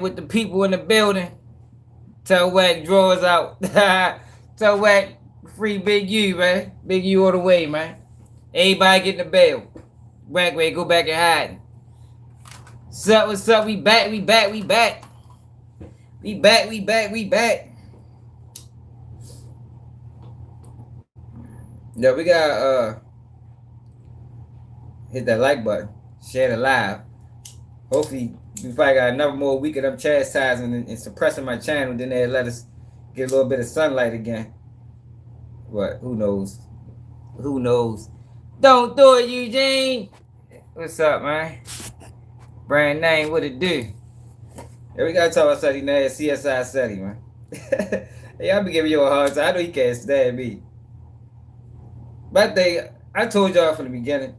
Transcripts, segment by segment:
with the people in the building. Tell Wack drawers out. Tell Wack free Big U, man. Big U all the way, man. Everybody getting the bail. Wack way, go back and hide. What's up? We back. We back. We back. We back. We back. We back. Yeah, we got hit that like button. Share the live. Hopefully, we probably got another more week of them chastising and suppressing my channel. Then they let us get a little bit of sunlight again. But who knows? Who knows? Don't do it, Eugene. What's up, man? Brand name, what it do? Yeah, we gotta talk about Ceddy Nash, CSI Ceddy, man. Hey, I be giving you a hard time. I know he can't stand me. But I told y'all from the beginning.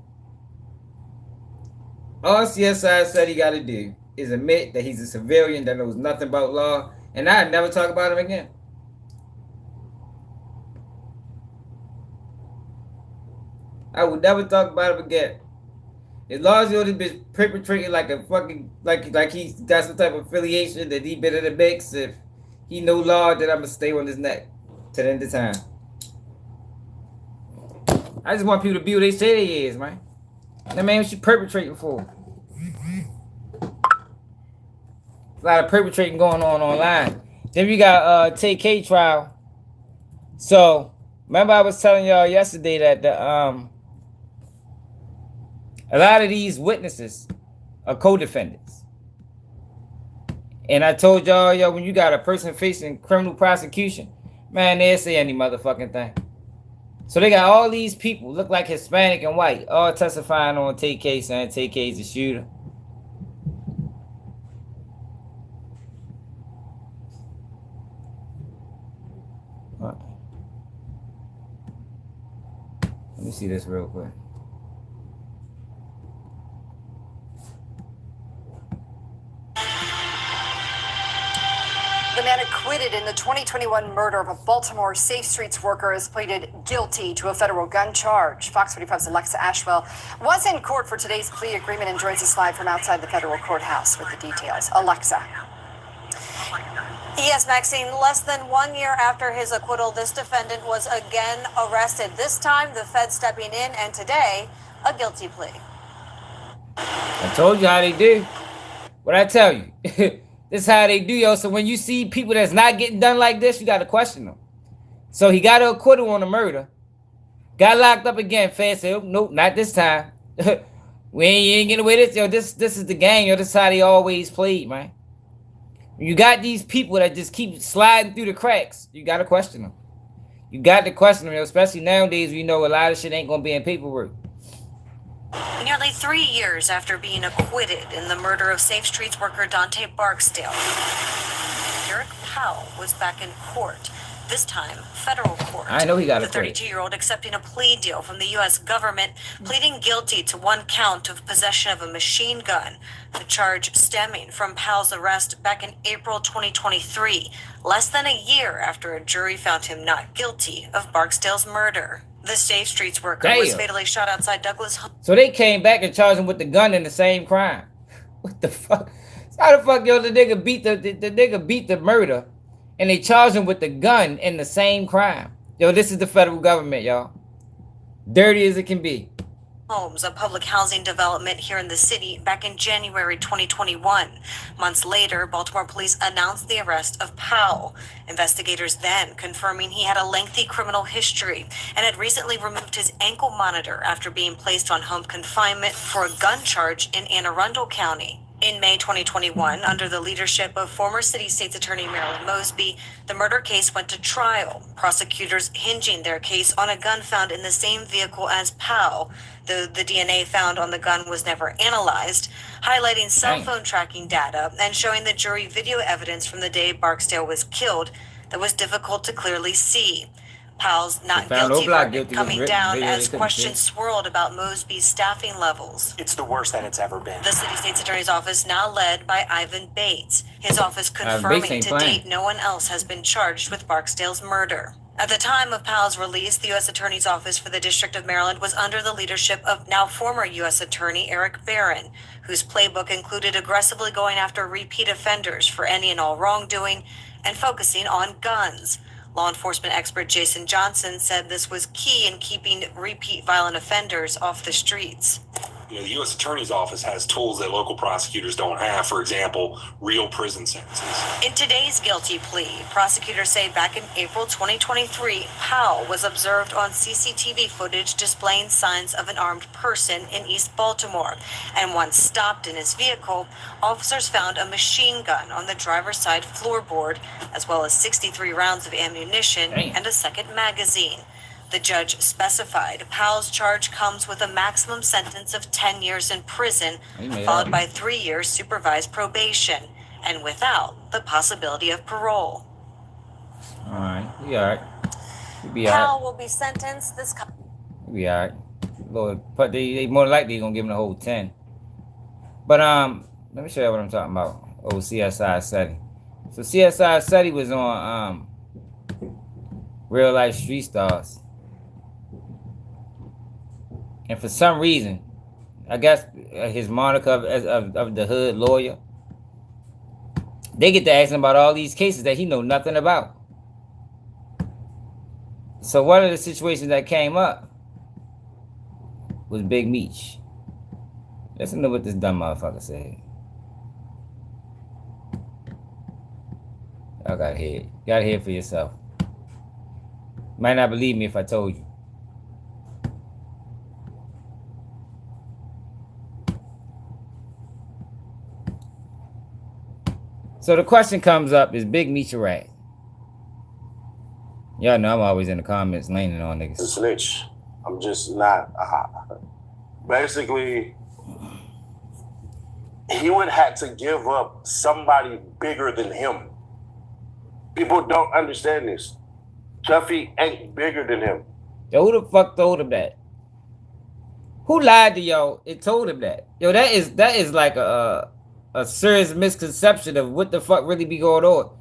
All CSI said he got to do is admit that he's a civilian that knows nothing about law, and I'd never talk about him again. I would never talk about him again. As long as you know this bitch perpetrating like a fucking like he's got some type of affiliation that he been in the mix. If he know law, then I'ma stay on his neck to the end of time. I just want people to be who they say they is, man. That man, what you perpetrating for? A lot of perpetrating going on online. Then we got Tay-K trial. So remember I was telling y'all yesterday that a lot of these witnesses are co-defendants. And I told y'all, yo, when you got a person facing criminal prosecution, man, they'll say any motherfucking thing. So they got all these people, look like Hispanic and white, all testifying on Tay-K, saying Tay-K's a shooter. Let me see this real quick. The man acquitted in the 2021 murder of a Baltimore Safe Streets worker has pleaded guilty to a federal gun charge. Fox 45's Alexa Ashwell was in court for today's plea agreement and joins us live from outside the federal courthouse with the details. Alexa. Yes, Maxine, less than 1 year after his acquittal, this defendant was again arrested. This time, the Fed stepping in, and today, a guilty plea. I told you how they do. What I tell you. This is how they do, yo. So when you see people that's not getting done like this, you got to question them. So he got an acquittal on the murder. Got locked up again. Fed said, oh, nope, not this time. You ain't getting away with this. Yo, this is the gang. Yo, this is how they always played, man. You got these people that just keep sliding through the cracks. You got to question them. You got to question them, yo, especially nowadays. We know a lot of shit ain't going to be in paperwork. Nearly 3 years after being acquitted in the murder of Safe Streets worker Dante Barksdale, Eric Powell was back in court, this time federal court. I know he got the 32-year-old accepting a plea deal from the U.S. government, pleading guilty to one count of possession of a machine gun, the charge stemming from Powell's arrest back in April 2023, less than a year after a jury found him not guilty of Barksdale's murder. The Safe Streets worker was fatally shot outside Douglas home. So they came back and charged him with the gun in the same crime. What the fuck? How the fuck, yo, the nigga beat the murder and they charged him with the gun in the same crime. Yo, this is the federal government, y'all. Dirty as it can be. Homes, a public housing development here in the city back in January 2021. Months later, Baltimore police announced the arrest of Powell. Investigators then confirming he had a lengthy criminal history and had recently removed his ankle monitor after being placed on home confinement for a gun charge in Anne Arundel County. In May 2021, under the leadership of former City State's Attorney Marilyn Mosby, the murder case went to trial, prosecutors hinging their case on a gun found in the same vehicle as Powell, though the DNA found on the gun was never analyzed, highlighting cell phone tracking data and showing the jury video evidence from the day Barksdale was killed that was difficult to clearly see. Powell's not guilty verdict coming down as questions swirled about Mosby's staffing levels. It's the worst that it's ever been. The City State's Attorney's Office now led by Ivan Bates. His office confirming to date no one else has been charged with Barksdale's murder. At the time of Powell's release, the U.S. Attorney's Office for the District of Maryland was under the leadership of now former U.S. Attorney Eric Barron, whose playbook included aggressively going after repeat offenders for any and all wrongdoing and focusing on guns. Law enforcement expert Jason Johnson said this was key in keeping repeat violent offenders off the streets. The U.S. Attorney's Office has tools that local prosecutors don't have. For example, real prison sentences. In today's guilty plea, prosecutors say back in April 2023, Powell was observed on CCTV footage displaying signs of an armed person in East Baltimore. And once stopped in his vehicle, officers found a machine gun on the driver's side floorboard, as well as 63 rounds of ammunition and a second magazine. The judge specified Powell's charge comes with a maximum sentence of 10 years in prison, followed by 3 years supervised probation, and without the possibility of parole. All right, we all right. We'll be Powell all right. will be sentenced this. We'll be all right. Lord, but they more likely gonna give him the whole 10. But let me show you what I'm talking about. Oh, CSI Ceddy. So CSI Ceddy was on Real Life Street Stars. And for some reason, I guess his moniker of the hood lawyer, they get to asking about all these cases that he know nothing about. So one of the situations that came up was Big Meech. Listen to what this dumb motherfucker said. Y'all gotta hear it. You gotta hear it for yourself. You might not believe me if I told you. So the question comes up, is Big Meech a rat? Y'all know I'm always in the comments leaning on niggas. A snitch. I'm just not. Basically, he would have to give up somebody bigger than him. People don't understand this. Chuffy ain't bigger than him. Yo, who the fuck told him that? Who lied to y'all and told him that? Yo, that is like a serious misconception of what the fuck really be going on.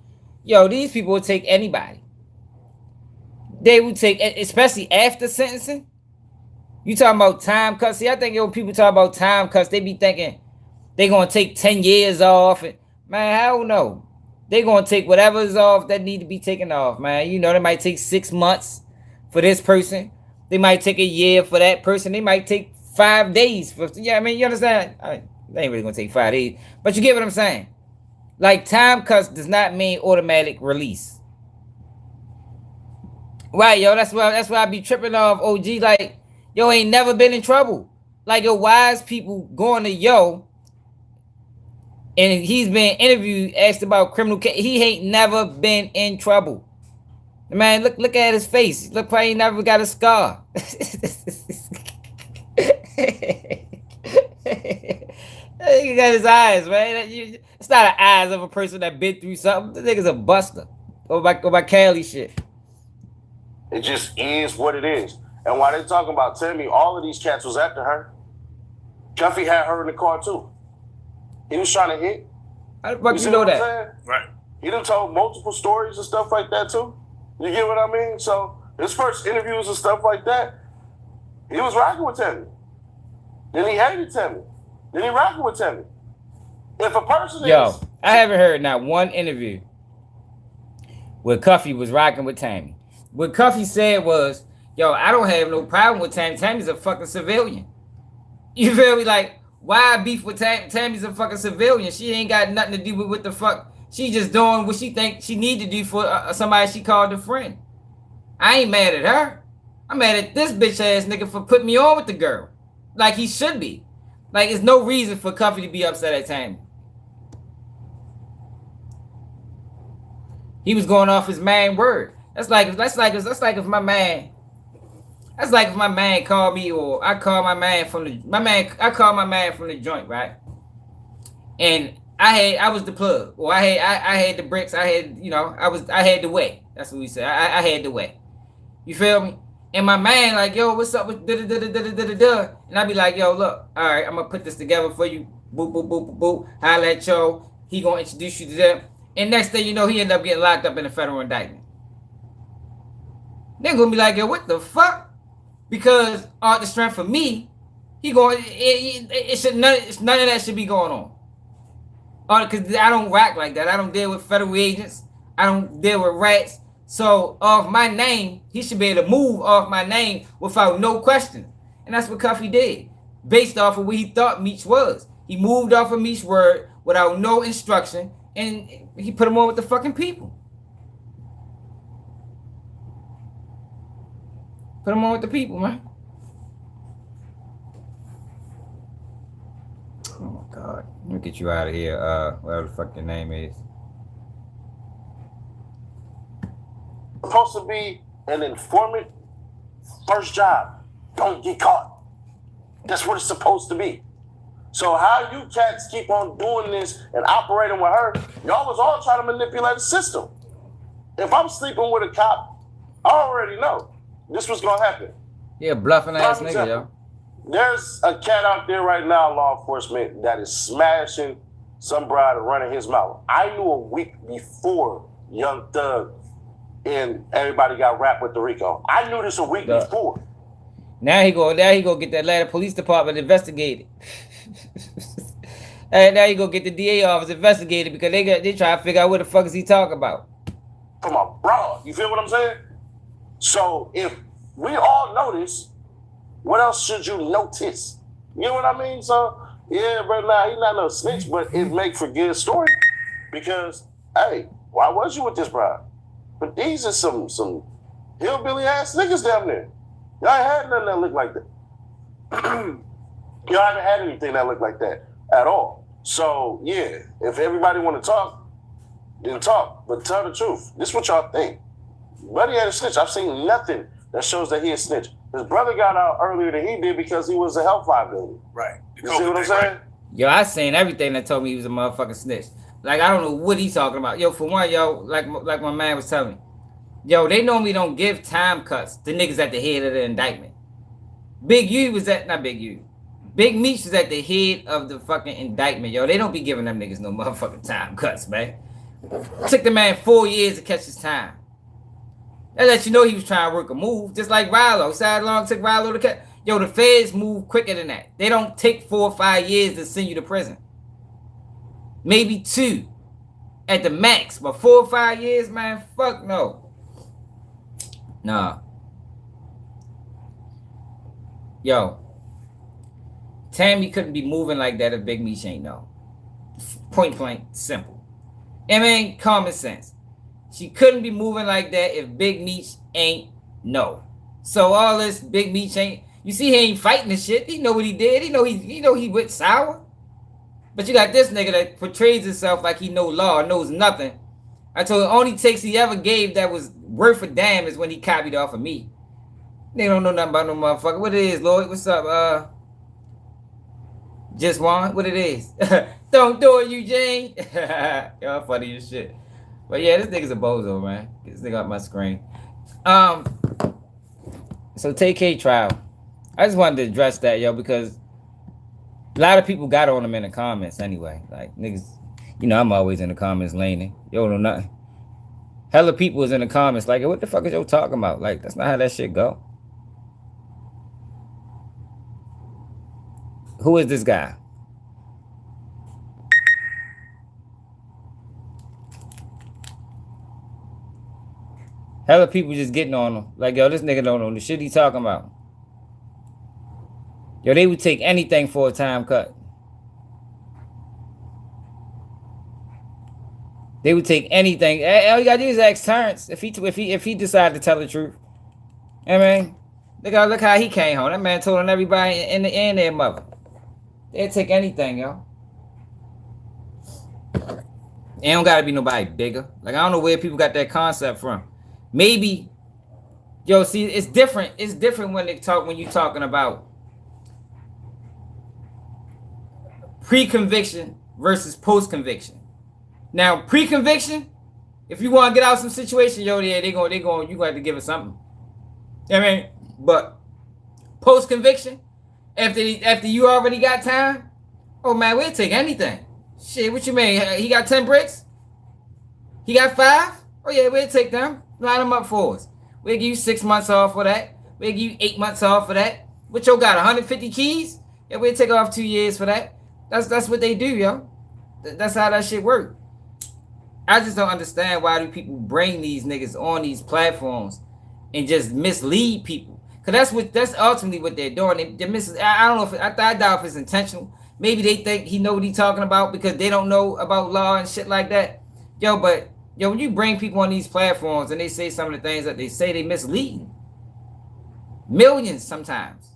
Yo, these people will take anybody. They would take, especially after sentencing. You talking about time cuts. See, I think people talk about time cuts, they be thinking they gonna take 10 years off. And, man, hell no. They gonna take whatever is off that need to be taken off, man. You know, they might take 6 months for this person. They might take a year for that person. They might take 5 days for, yeah, I mean, you understand? They ain't really gonna take 5 days, but you get what I'm saying. Like, time cuts does not mean automatic release. Right, yo, that's why I be tripping off OG. Like, yo, ain't never been in trouble. Like, yo, wise people going to yo, and he's been interviewed, asked about criminal case. He ain't never been in trouble. Man, look at his face. Look, probably he never got a scar. He got his eyes, man. It's not the eyes of a person that been through something. This nigga's a buster. Go by Cali shit. It just is what it is. And while they talking about Tammy, all of these cats was after her. Chuffy had her in the car too. He was trying to hit. How the fuck you know that? Right. He done told multiple stories and stuff like that too. You get what I mean? So his first interviews and stuff like that, he was rocking with Tammy. Then he hated Tammy. Then he rocking with Tammy. If a person Yo, I haven't heard not one interview where Cuffy was rocking with Tammy. What Cuffy said was, yo, I don't have no problem with Tammy. Tammy's a fucking civilian. You feel me? Like, why beef with Tammy? Tammy's a fucking civilian. She ain't got nothing to do with what the fuck. She just doing what she think she need to do for somebody she called a friend. I ain't mad at her. I'm mad at this bitch ass nigga for putting me on with the girl. Like he should be. Like, there's no reason for Cuffy to be upset at Tammy. He was going off his main word. That's like if my man called me, or I call my man from the joint, right? And I was the plug, or I had the bricks, I had the way. That's what we said. I had the way. You feel me? And my man like, yo, what's up with da-da-da-da-da-da-da? And I be like, yo, look, all right, I'm gonna put this together for you. Boop, boop, boop, boop, boop. Holla at yo. He gonna introduce you to them. And next thing you know, he ended up getting locked up in a federal indictment. They're gonna be like, yo, what the fuck? Because the strength for me, he going, it should none of that should be going on. Because I don't rock like that. I don't deal with federal agents. I don't deal with rats. So off my name, he should be able to move off my name without no question. And that's what Cuffy did, based off of what he thought Meech was. He moved off of Meech's word without no instruction, and he put him on with the fucking people. Put him on with the people, man. Oh my God. Let me get you out of here, whatever the fuck your name is. Supposed to be an informant. First job, don't get caught. That's what it's supposed to be. So how you cats keep on doing this and operating with her, y'all was all trying to manipulate the system. If I'm sleeping with a cop, I already know this was gonna happen. Yeah, bluffing ass nigga, yo. There's a cat out there right now, law enforcement, that is smashing some bride and running his mouth. I knew a week before Young Thug and everybody got wrapped with the Rico. I knew this a week before. Now he go get that Atlanta Police Department investigated. And now he go get the DA office investigated because they try to figure out what the fuck is he talking about. From abroad, you feel what I'm saying? So if we all know this, what else should you notice? You know what I mean? So yeah, bro, nah, he's not no snitch, but it make for good story. Because, hey, why was you with this bride? But these are some hillbilly ass niggas down there. Y'all ain't had nothing that looked like that. Y'all haven't had anything that looked like that at all. So yeah, if everybody want to talk, then talk. But tell the truth. This is what y'all think. Buddy had a snitch. I've seen nothing that shows that he a snitch. His brother got out earlier than he did because he was a health liability. Right. You see what I'm saying? Yo, I seen everything that told me he was a motherfucking snitch. Like, I don't know what he's talking about. Yo, for one, yo, like my man was telling me, yo, they normally don't give time cuts to niggas at the head of the indictment. Big Meech was at the head of the fucking indictment, yo. They don't be giving them niggas no motherfucking time cuts, man. Took the man 4 years to catch his time. That let you know he was trying to work a move, just like Rilo. See how long it took Rilo to catch? Yo, the feds move quicker than that. They don't take 4 or 5 years to send you to prison. Maybe 2 at the max, but 4 or 5 years, man, fuck no. Nah. Yo, Tammy couldn't be moving like that if Big Meech ain't know. Point blank, simple. I mean, common sense. She couldn't be moving like that if Big Meech ain't know. So all this Big Meech ain't. You see, he ain't fighting this shit. He know what he did. He know he went sour. But you got this nigga that portrays himself like he know law, knows nothing. I told him the only takes he ever gave that was worth a damn is when he copied off of me. They don't know nothing about no motherfucker. What it is, Lloyd? What's up? Just one? What it is? Don't do it, Eugene. Y'all funny as shit. But yeah, this nigga's a bozo, man. Get this nigga off my screen. So Tay-K trial. I just wanted to address that, yo, because a lot of people got on him in the comments anyway. Like, niggas, you know, I'm always in the comments laning. Yo, know nothing. Hella people is in the comments like, what the fuck is yo talking about? Like, that's not how that shit go. Who is this guy? Hella people just getting on him. Like, yo, this nigga don't know the shit he talking about. Yo, they would take anything for a time cut. They would take anything. All you gotta do is ask Terrence if he decided to tell the truth. I mean, look how he came home. That man told on everybody in their mother. They'd take anything, yo. It don't gotta be nobody bigger. Like, I don't know where people got that concept from. Maybe, yo, see, it's different. It's different when you talking about pre-conviction versus post-conviction. Now, pre-conviction, if you want to get out of some situation, yo, yeah, you gonna have to give it something. I mean, but post-conviction, after you already got time, oh man, we'll take anything. Shit, what you mean? He got 10 bricks? He got 5? Oh yeah, we'll take them. Line them up for us. We'll give you 6 months off for that. We'll give you 8 months off for that. What y'all got, 150 keys? Yeah, we'll take off 2 years for that. That's what they do, yo. That's how that shit work. I just don't understand why do people bring these niggas on these platforms and just mislead people. Cause that's ultimately what they're doing. I don't know if I doubt if it's intentional. Maybe they think he know what he's talking about because they don't know about law and shit like that. But when you bring people on these platforms and they say some of the things that they say, they misleading. Millions sometimes.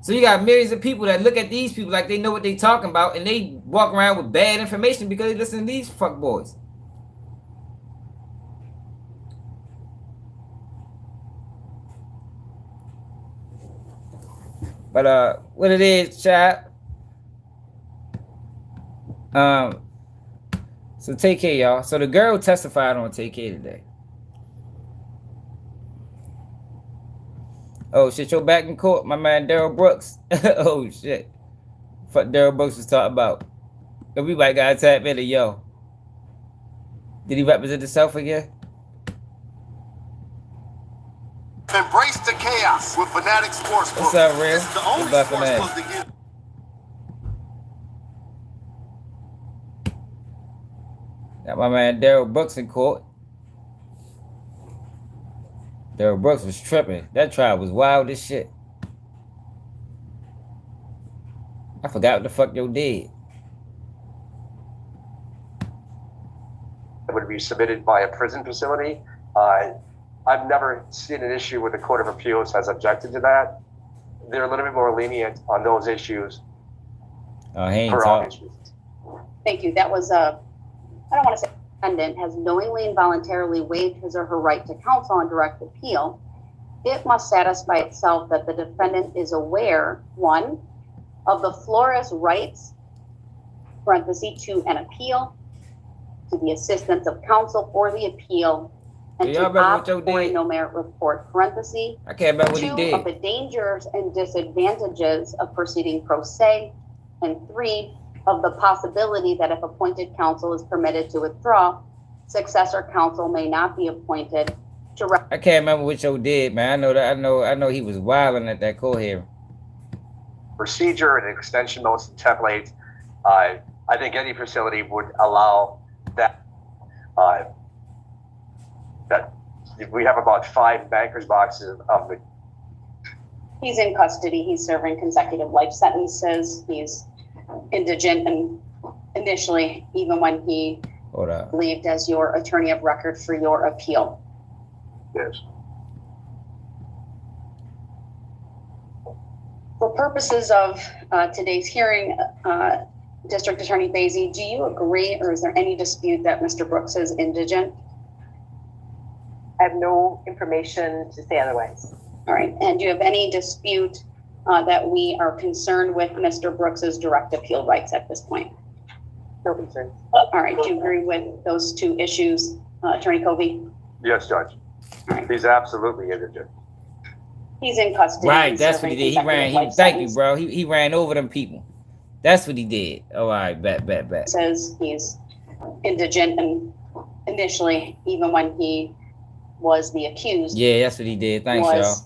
So you got millions of people that look at these people like they know what they talking about and they walk around with bad information because they listen to these fuck boys. But what it is, chat. So Tay-K, y'all. So the girl testified on Tay-K today. Oh shit, you're back in court, my man Daryl Brooks. Oh shit. Fuck Daryl Brooks was talking about. Everybody got tap in it, yo. Did he represent himself again? Embrace the chaos with Fanatic Sportsbook. What's up, Real? This is the only What's up, sportsbook that gives. Got my man Daryl Brooks in court. Daryl Brooks was tripping. That trial was wild as shit. I forgot what the fuck yo did. It would be submitted by a prison facility. I've never seen an issue where the Court of Appeals has objected to that. They're a little bit more lenient on those issues. Oh, he ain't for talk. obvious reasons. Thank you. That was I don't want to say defendant has knowingly and voluntarily waived his or her right to counsel on direct appeal. It must satisfy itself that the defendant is aware, 1, of the Flores rights, parenthesis, to an appeal, to the assistance of counsel for the appeal, and y'all to remember what opt Joe for a did? no merit report, parenthesis. I can't remember what he 2, did. of the dangers and disadvantages of proceeding pro se, and 3, of the possibility that if appointed counsel is permitted to withdraw, successor counsel may not be appointed to I can't remember what yo did, man. I know he was wilding at that court hearing. Procedure and extension notes and templates. I think any facility would allow that. That we have about 5 bankers boxes of the. He's in custody. He's serving consecutive life sentences. He's indigent, and initially, even when he Hold up. believed as your attorney of record for your appeal. Yes. For purposes of today's hearing, District Attorney Basie, do you agree, or is there any dispute that Mr. Brooks is indigent? I have no information to say otherwise. All right. And do you have any dispute that we are concerned with Mr. Brooks's direct appeal rights at this point? No concern. All right. Do you agree with those 2 issues, Attorney Covey? Yes, Judge. All right. He's absolutely indigent. He's in custody. Right, He's that's what he serving did. He ran. consecutive life Thank you, sentence. bro. He ran over them people. That's what he did. Oh, all right, bet. Says he's indigent, and initially, even when he was the accused, Yeah, that's what he did. Thanks, y'all. was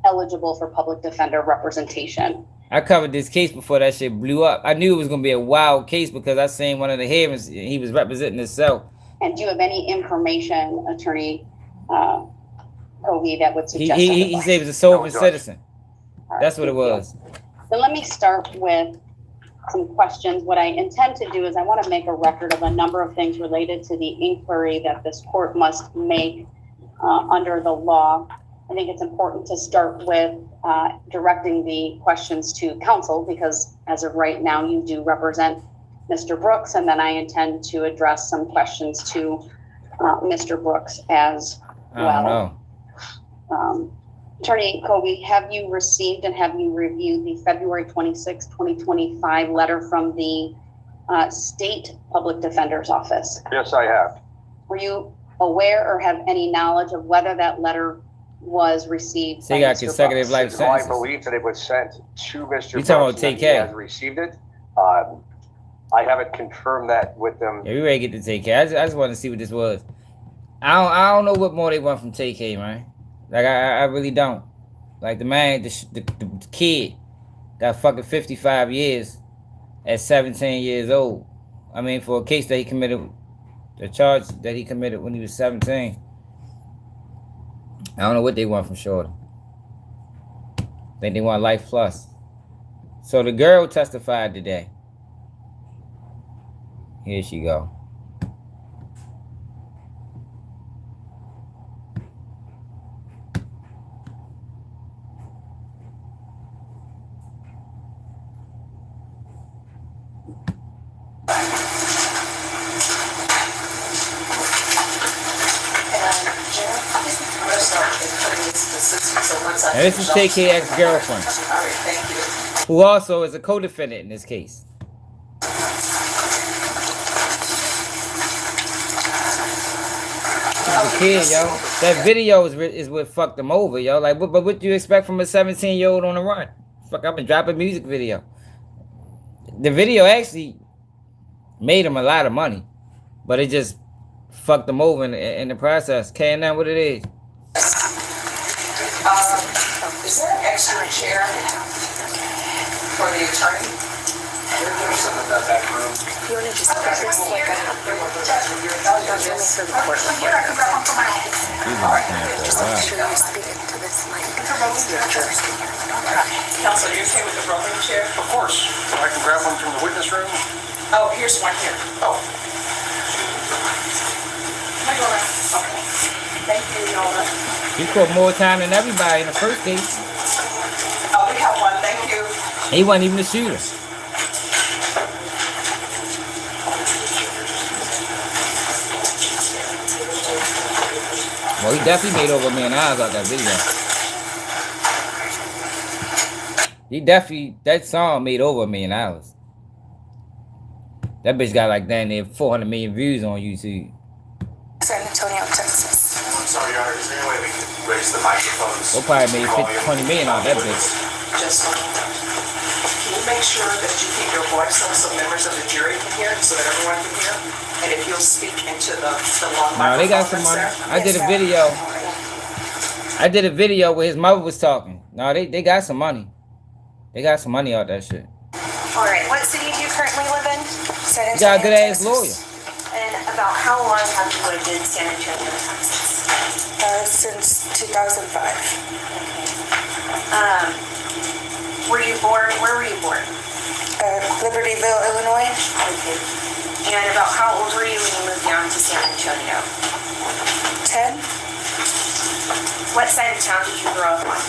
eligible for public defender representation. I covered this case before that shit blew up. I knew it was gonna be a wild case because I seen one of the hearings. He was representing himself. And do you have any information, Attorney Covey, that would suggest He otherwise? said he was a sovereign No, Judge. citizen. All right, That's what it thank you. was. So let me start with some questions. What I intend to do is I want to make a record of a number of things related to the inquiry that this court must make under the law. I think it's important to start with directing the questions to counsel, because as of right now, you do represent Mr. Brooks, and then I intend to address some questions to Mr. Brooks as I well. don't know. Attorney Covey, have you received and have you reviewed the February 26, 2025 letter from the State Public Defender's Office? Yes, I have. Were you aware or have any knowledge of whether that letter was received? So you by got Mr. consecutive Brooks? life I sentences. believe that it was sent to Mr. You talking Brooks about and that Tay-K? he has received it. I haven't confirmed that with them. Yeah, we ready to get to Tay-K. I just wanted to see what this was. I don't know what more they want from Tay-K, man. Like I really don't. Like the man, the kid got fucking 55 years at 17 years old. I mean, for a case that he committed, the charge that he committed when he was 17. I don't know what they want from Shorty. I think they want life plus. So the girl testified today. Here she go. And this is Tay-K ex-girlfriend, who also is a co-defendant in this case. The kid, yo. That video is what fucked them over, yo. Like, but what do you expect from a 17-year-old on the run? Fuck, I've been dropping music video. The video actually made him a lot of money, but it just fucked them over in the process. Can't know what it is. Is there an extra chair for the attorney? There's something about that room. You want to just put this like a just make sure you speak into this mic. Counsel, are you okay with the rolling chair? Of course. I can grab one from the witness room. Oh, here's one here. Oh. Okay. Thank you, Yola. He put more time than everybody in the first case. Oh, we have one. Thank you. He wasn't even the shooter. Well, he definitely made over $1 million out that video. That song made over $1 million. That bitch got like damn near 400 million views on YouTube. San Antonio, Texas. I'm sorry, Your Honor. Is there any way we can raise the microphones? We'll probably made 20 million on that bitch. Just one moment. Can you make sure that you keep your voice up so members of the jury can hear it, so that everyone can hear? And if you'll speak into the long microphone. No, they got some money. I did a video where his mother was talking. No, they got some money. They got some money out that shit. All right, what city do you currently live in? San You got a good ass Texas. lawyer. And about how long have you lived in San Antonio, Texas? Since 2005. Were you born? Where were you born? Libertyville, Illinois. Okay. And about how old were you when you moved down to San Antonio? 10. What side of town did you grow up on?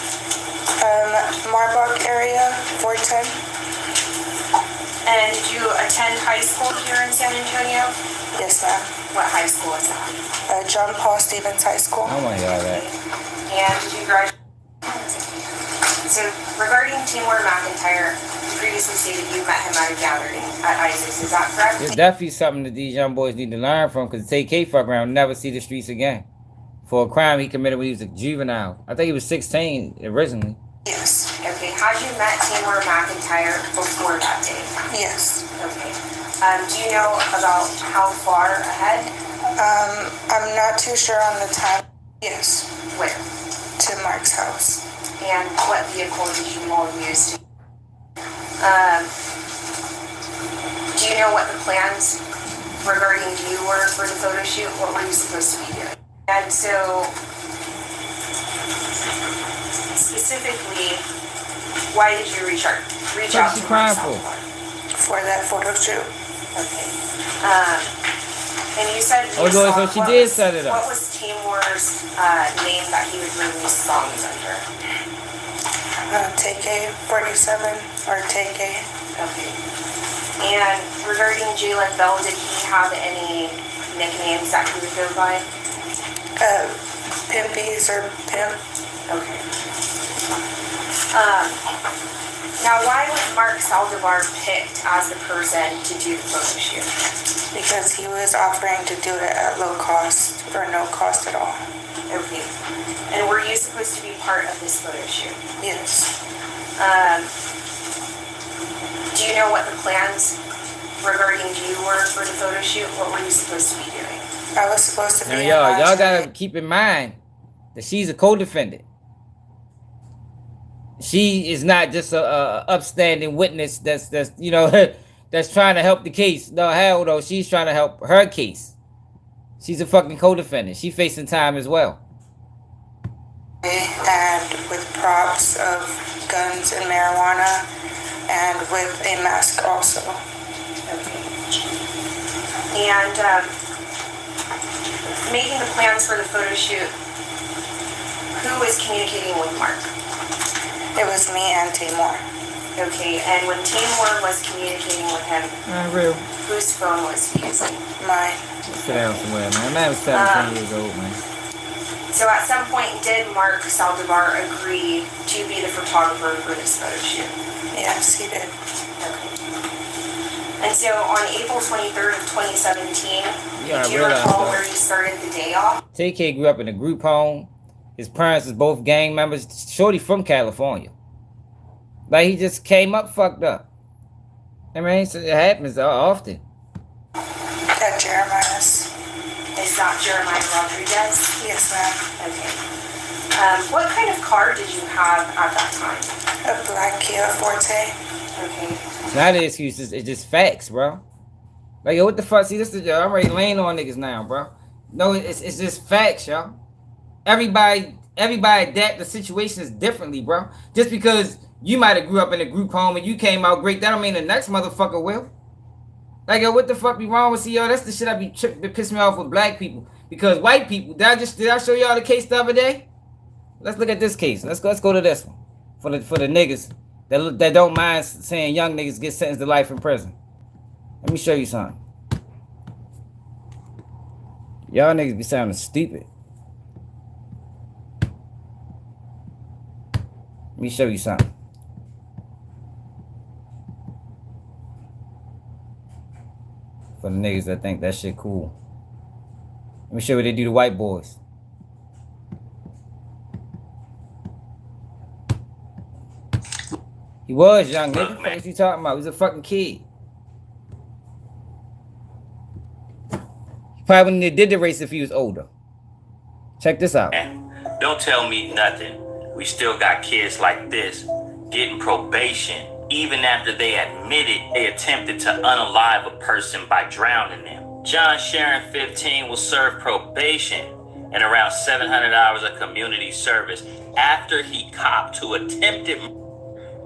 Marbach area, 410. And did you attend high school here in San Antonio? Yes, ma'am. What high school is that? John Paul Stevens High School. I want to hear all that. And did you graduate? So regarding Timur McIntyre, you previously stated you met him at a gathering at Isaac's. Is that correct? There's definitely something that these young boys need to learn from, because Tay-K fuck around never see the streets again. For a crime he committed when he was a juvenile. I think he was 16 originally. Yes. Okay. Had you met Timur McIntyre before that day? Yes. Okay. Do you know about how far ahead? I'm not too sure on the time. Yes. Where? To Mark's house. And what vehicle did you all use? Do you know what the plans regarding you were for the photo shoot? What were you supposed to be doing? And so, specifically, why did you reach out to crying Mark for? For that photo shoot. Okay. And you said Oh, you so she did set it up. What was Timur's name that he would release songs under? Tay-K 47 or Tay-K. Okay. And regarding Jalen Bell, did he have any nicknames that he would go by? Pimpies or Pimp. Okay. Now, why was Mark Saldivar picked as the person to do the photo shoot? Because he was offering to do it at low cost or no cost at all. Okay. And were you supposed to be part of this photo shoot? Yes. Do you know what the plans regarding you were for the photo shoot? What were you supposed to be doing? I was supposed to be Now, in y'all last gotta night. keep in mind that she's a co-defendant. She is not just a upstanding witness that's that's trying to help the case. No, hell no, she's trying to help her case. She's a fucking co-defendant. She facing time as well. And with props of guns and marijuana, and with a mask also. And making the plans for the photo shoot, who was communicating with Mark? It was me and Timor. Okay, and when Timor was communicating with him, Real. whose phone was he using? Mine. Sit down somewhere, man. Man was 17 years old, man. So at some point, did Mark Saldivar agree to be the photographer for this photo shoot? Yes, he did. Okay. And so on April 23rd of 2017, Yeah, do you recall where you started the day off? Tay-K grew up in a group home. His parents was both gang members. Shorty from California. Like, he just came up fucked up. I mean, so it happens often. At Jeremiah's. Is that Jeremiah Rodriguez? Yes, ma'am. Okay. What kind of car did you have at that time? A black Kia Forte. Okay. It's not the excuses. It's just facts, bro. Like, yo, what the fuck? See, this is I'm already laying on niggas now, bro. No, it's just facts, y'all. Everybody adapt the situations differently, bro. Just because you might have grew up in a group home and you came out great, that don't mean the next motherfucker will. Like, yo, what the fuck be wrong with yo? That's the shit I be pissing me off with black people. Because white people, did I show y'all the case the other day? Let's look at this case. Let's go to this one. For the niggas that don't mind saying young niggas get sentenced to life in prison. Let me show you something. Y'all niggas be sounding stupid. Let me show you something. For the niggas that think that shit cool. Let me show you what they do to white boys. He was young, nigga. What are you talking about? He was a fucking kid. He probably wouldn't have did the race if he was older. Check this out. Don't tell me nothing. We still got kids like this getting probation even after they admitted they attempted to unalive a person by drowning them. John Sharon 15 will serve probation and around 700 hours of community service after he copped to attempted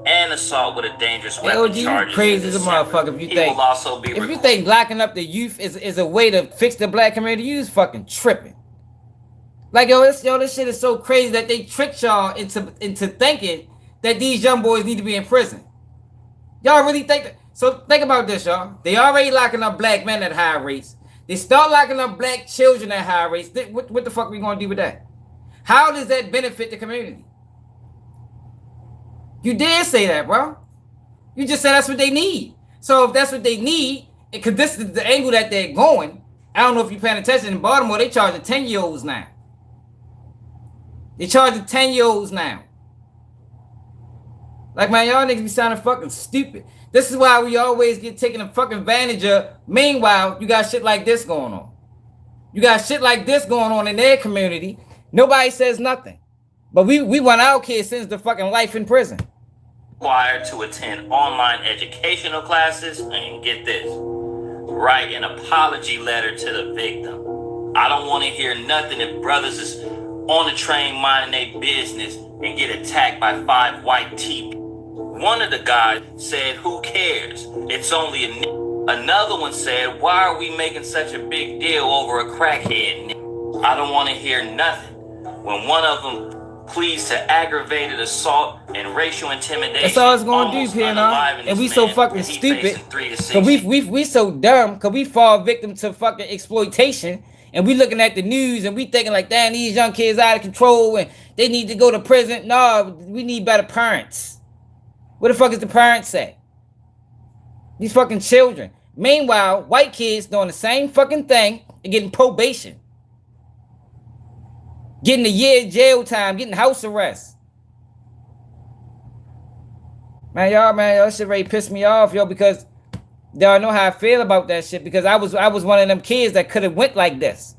and assault with a dangerous weapon charges. Crazy as a motherfucker if you think. Will also be if you think locking up the youth is a way to fix the black community, you's fucking tripping. Like, this shit is so crazy that they tricked y'all into thinking that these young boys need to be in prison. Y'all really think that? So think about this, y'all. They already locking up black men at high rates. They start locking up black children at high rates. What the fuck are we gonna do with that? How does that benefit the community? You did say that, bro. You just said that's what they need. So if that's what they need, because this is the angle that they're going, I don't know if you're paying attention. In Baltimore, they charging 10-year-olds now. They charging 10-year-olds now. Like, man, y'all niggas be sounding fucking stupid. This is why we always get taken a fucking advantage of. Meanwhile, you got shit like this going on. You got shit like this going on in their community. Nobody says nothing. But we want our kids since the fucking life in prison. Required to attend online educational classes and get this. Write an apology letter to the victim. I don't want to hear nothing if brothers is on the train minding their business and get attacked by 5 white teeth. One of the guys said, who cares? It's only a nigga. Another one said, why are we making such a big deal over a crackhead nigga? I don't want to hear nothing. When one of them pleads to aggravated assault and racial intimidation. That's all it's going to do, Piano. And we so fucking stupid. Because we so dumb. Because we fall victim to fucking exploitation. And we looking at the news and we thinking like, damn, these young kids out of control and they need to go to prison. No, we need better parents. What the fuck is the parents say? These fucking children. Meanwhile, white kids doing the same fucking thing and getting probation. Getting a year jail time, getting house arrest. Man, y'all shit ready to piss me off, yo, because Y'all know how I feel about that shit because I was one of them kids that could have went like this.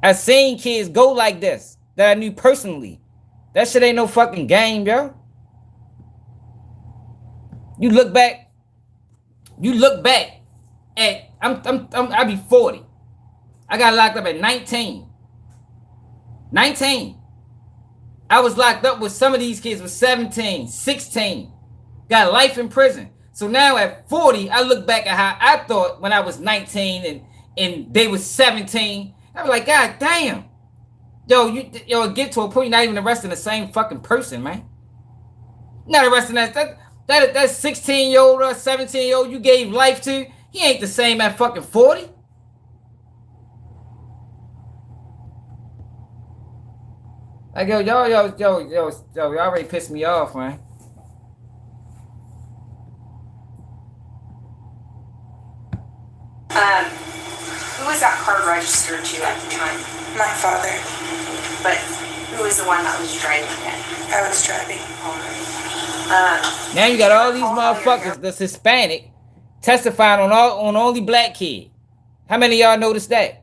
I seen kids go like this that I knew personally. That shit ain't no fucking game, yo. You look back at I be 40. I got locked up at 19. 19. I was locked up with some of these kids was 17, 16. Got life in prison. So now at 40, I look back at how I thought when I was 19 and they was 17. I was like, God damn. Yo, get to a point you're not even arresting the same fucking person, man. You're not arresting that 16-year-old or 17-year-old you gave life to. He ain't the same at fucking 40. Like, y'all already pissed me off, man. Who was that card registered to at the time? My father. But who was the one that was driving it? I was driving. Now you got all these motherfuckers that's Hispanic testifying on only black kid. How many of y'all noticed that?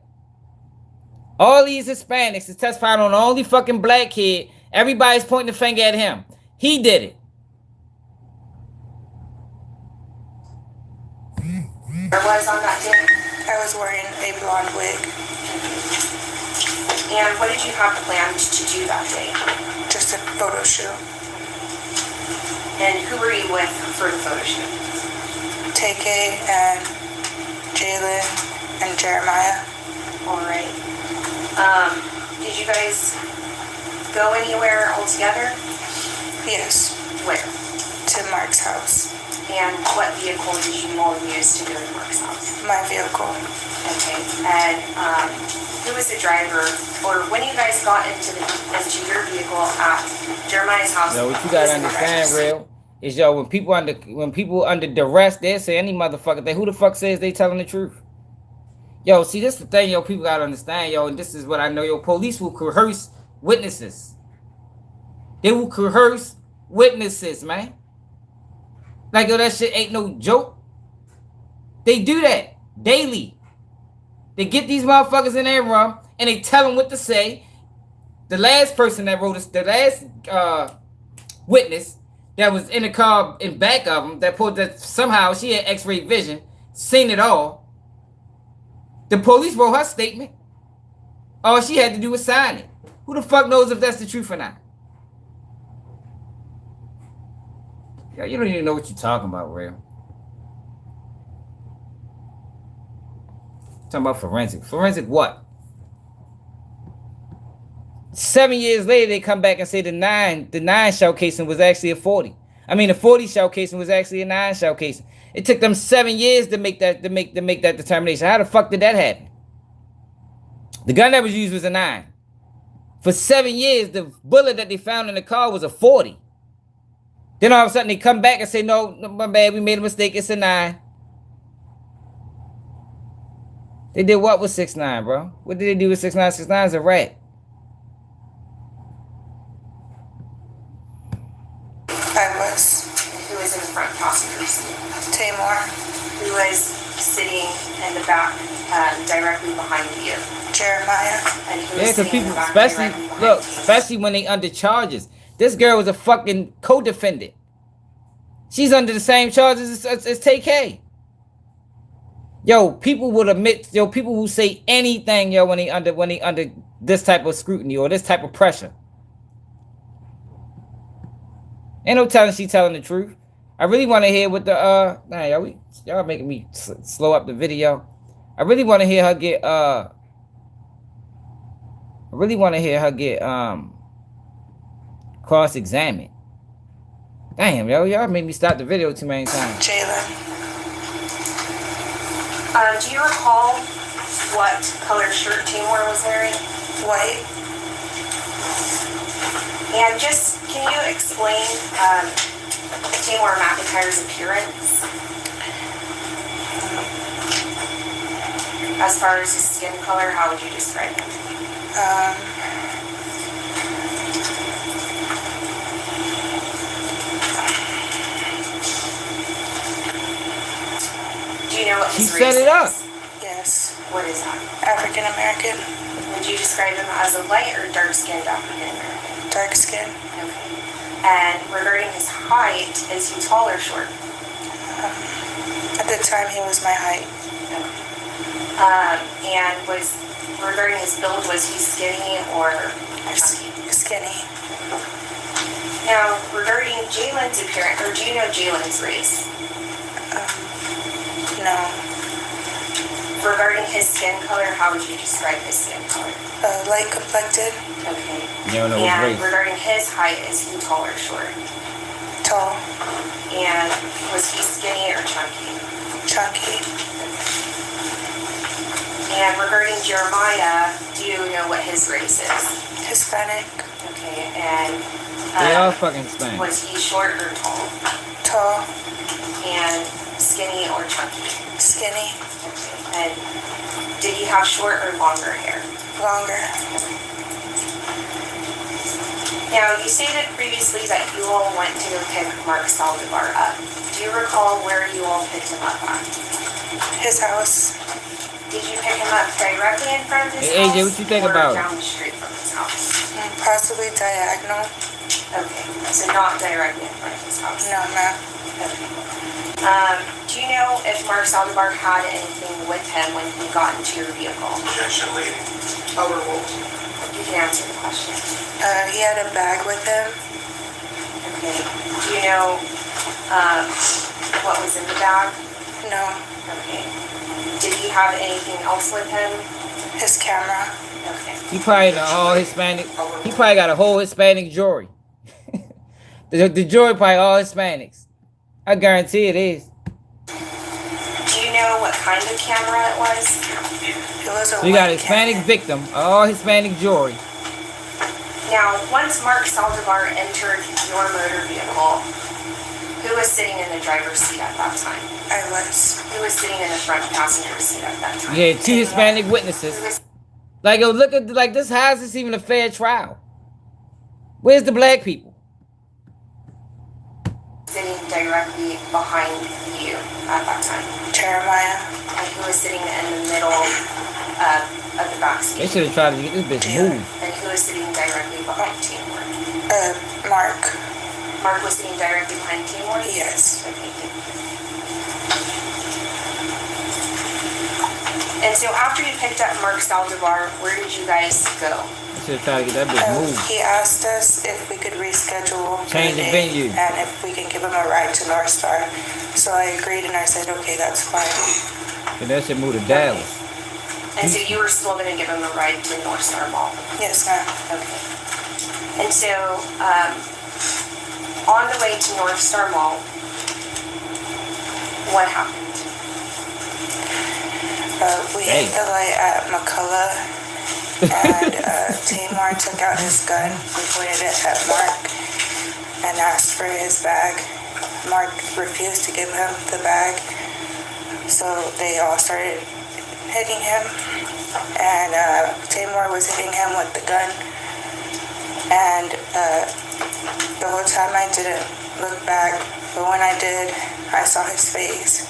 All these Hispanics is testifying on only fucking black kid. Everybody's pointing the finger at him. He did it. Where was on that day? I was wearing a blonde wig. And what did you have planned to do that day? Just a photo shoot. And who were you with for the photo shoot? Tay-K and Jalen and Jeremiah. All right. Did you guys go anywhere all together? Yes. Where? To Mark's house. And what vehicle did you all use to go to Mark's house? My vehicle. Okay. And who was the driver? Or when you guys got into your vehicle at Jeremiah's house? Yo, what you gotta understand, real, is when people under duress, they say any motherfucker thing. Who the fuck says they telling the truth? Yo, see, this is the thing, yo, people gotta understand, yo, and this is what I know, yo, police will coerce witnesses. They will coerce witnesses, man. Like, yo, that shit ain't no joke. They do that daily. They get these motherfuckers in their room and they tell them what to say. The last person that wrote us, the last witness that was in the car in back of them, that somehow she had x-ray vision, seen it all. The police wrote her statement. All she had to do was sign it. Who the fuck knows if that's the truth or not? Yo, you don't even know what you're talking about, real. Talking about forensic. Forensic what? 7 years later, they come back and say the 9 shell casing was actually a 40. I mean, the 40 shell casing was actually a 9 shell casing. It took them 7 years to make that determination. How the fuck did that happen? The gun that was used was a 9. For 7 years, the bullet that they found in the car was a 40. Then all of a sudden they come back and say, no, my bad, we made a mistake, it's a 9. They did what with 6'9", bro? What did they do with 6'9"? 6'9" is a rat. I was. Who was in the front passenger seat? Tamar. Who was sitting in the back directly behind you? Jeremiah. And who Yeah, was because sitting in people, the back directly behind you? especially when they under charges. This girl was a fucking co-defendant. She's under the same charges as Tay-K. Yo, people will admit, people will say anything, when they under this type of scrutiny or this type of pressure. Ain't no telling she telling the truth. I really want to hear what the y'all making me slow up the video. I really want to hear her get cross-examined. Damn, y'all made me stop the video too many times. Jalen. Do you recall what color shirt Tamar was wearing? White. And just, can you explain Tamar McIntyre's appearance? As far as his skin color, how would you describe him? you know what She his set race it up. is? Yes. What is that? African American. Would you describe him as a light or dark-skinned African American? Dark skin. Okay. And regarding his height, is he tall or short? At the time, he was my height. And was regarding his build, was he skinny or chunky? Skinny. Now, regarding Jalen's appearance, or do you know Jalen's race? No. Regarding his skin color, how would you describe his skin color? Light complected. Okay. You don't know his And race. regarding his height, is he tall or short? Tall. And was he skinny or chunky? Chunky. And regarding Jeremiah, do you know what his race is? Hispanic. Okay, and They all fucking Spanish. was he short or tall? Tall. And skinny or chunky? Skinny. Okay. And did he have short or longer hair? Longer. Now, you stated previously that you all went to go pick Mark Saldivar up. Do you recall where you all picked him up at? His house. Did you pick him up directly in front of his Hey, house? AJ, what you think or about it? down the street from his house? Possibly diagonal. Okay, so not directly in front of his house. No, ma'am. Do you know if Mark Saldivar had anything with him when he got into your vehicle? Objection, lady. Overruled. You can answer the question. He had a bag with him. Okay. Do you know what was in the bag? No. Okay. Did he have anything else with him? His camera. Okay. He probably got all Hispanic. He probably got a whole Hispanic jury. the jury probably all Hispanics. I guarantee it is. Do you know what kind of camera it was? It was a So you got a white Hispanic camera. victim, all Hispanic jury. Now, once Mark Saldivar entered your motor vehicle, who was sitting in the driver's seat at that time? I was. Who was sitting in the front passenger seat at that time? You had two Hispanic witnesses. Like, yo, look at like this. How is this even a fair trial? Where's the black people? Sitting directly behind you at that time. Jeremiah. And who was sitting in the middle of the back They seat? should have tried to get this bitch moved. And who was sitting directly behind Timor? Mark. Mark was sitting directly behind Timor? Yes. Okay, good. And so after you picked up Mark Saldivar, where did you guys go? They should have tried to get that bitch moved. He asked us if we could reschedule Change the date venue. and if we can give him a ride to North Star. So I agreed and I said, okay, that's fine. And that should move to Dallas. And so you were still going to give him a ride to North Star Mall? Yes, ma'am. Okay. And so on the way to North Star Mall, what happened? We hit the light at McCullough and Tamar took out his gun. He pointed it at Mark and asked for his bag. Mark refused to give him the bag. So they all started hitting him and Tamar was hitting him with the gun. And the whole time I didn't look back, but when I did, I saw his face.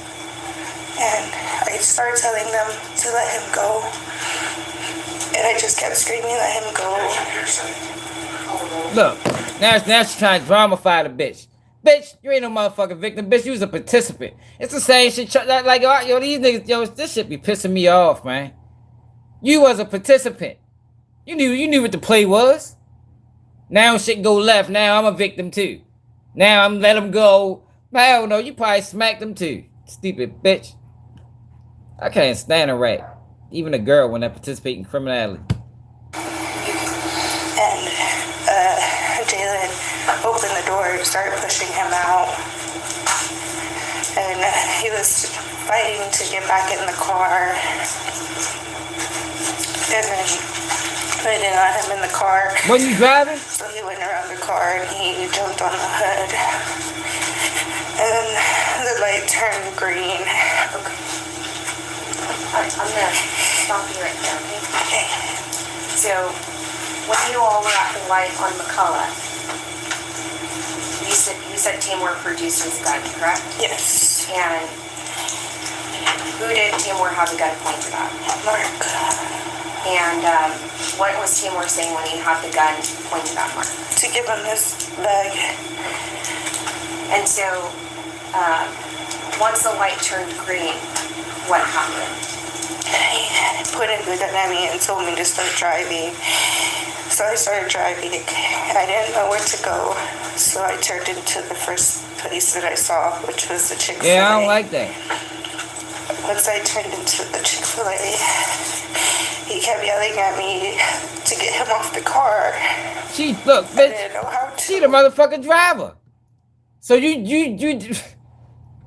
And I started telling them to let him go. And I just kept screaming, let him go. Look, now she's trying to dramify the bitch. Bitch, you ain't no motherfucking victim. Bitch, you was a participant. It's the same shit. Like, yo, these niggas, yo, this shit be pissing me off, man. You was a participant. You knew what the play was. Now shit go left. Now I'm a victim too. Now I'm let him go. Hell no, you probably smacked him too. Stupid bitch. I can't stand a rat. Even a girl when they participate in criminality. And Jalen opened the door and started pushing him out. And he was fighting to get back in the car. And then I didn't let him in the car. Wasn't you driving? So he went around the car and he jumped on the hood. And the light turned green. Okay. I'm gonna stop you right there, okay? So, when you all were at the light on McCullough, you said Timor produced his gun, correct? Yes. And Who did Timur have the gun pointed at? Mark. And what was Timur saying when he had the gun pointed at Mark? To give him his bag. And so, once the light turned green, what happened? He pointed the gun at me and told me to start driving. So I started driving. I didn't know where to go, so I turned into the first place that I saw, which was the Chick-fil-A. Yeah, I don't like that. Once I turned into the Chick-fil-A, he kept yelling at me to get him off the car. Look, bitch. I didn't know how to. She the motherfucking driver. So you,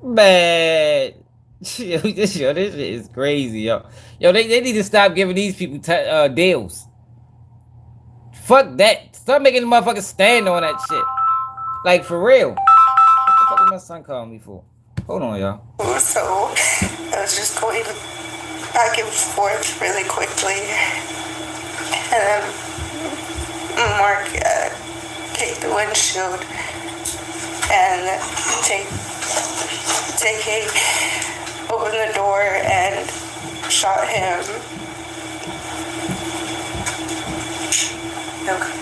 man. Yo, this shit is crazy, yo. Yo, they need to stop giving these people deals. Fuck that. Stop making the motherfuckers stand on that shit. Like, for real. What the fuck is my son calling me for? Hold on, y'all. So, I was just going back and forth really quickly. And then Mark kicked the windshield. And Tay-K opened the door and shot him. Okay.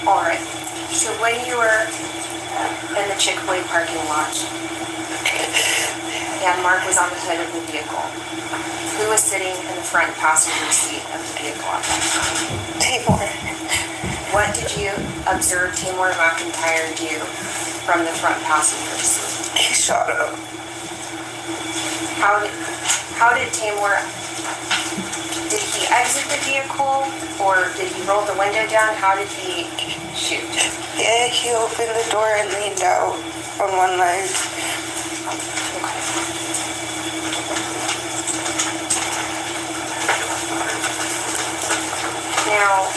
All right. So when you were in the Chick-fil-A parking lot, and Mark was on the hood of the vehicle, who was sitting in the front passenger seat of the vehicle at that time? Timur. What did you observe Timur McIntyre do from the front passenger seat? He shot him. How did Timur, did he exit the vehicle or did he roll the window down? How did he shoot? Yeah, he opened the door and leaned out on one leg. Now,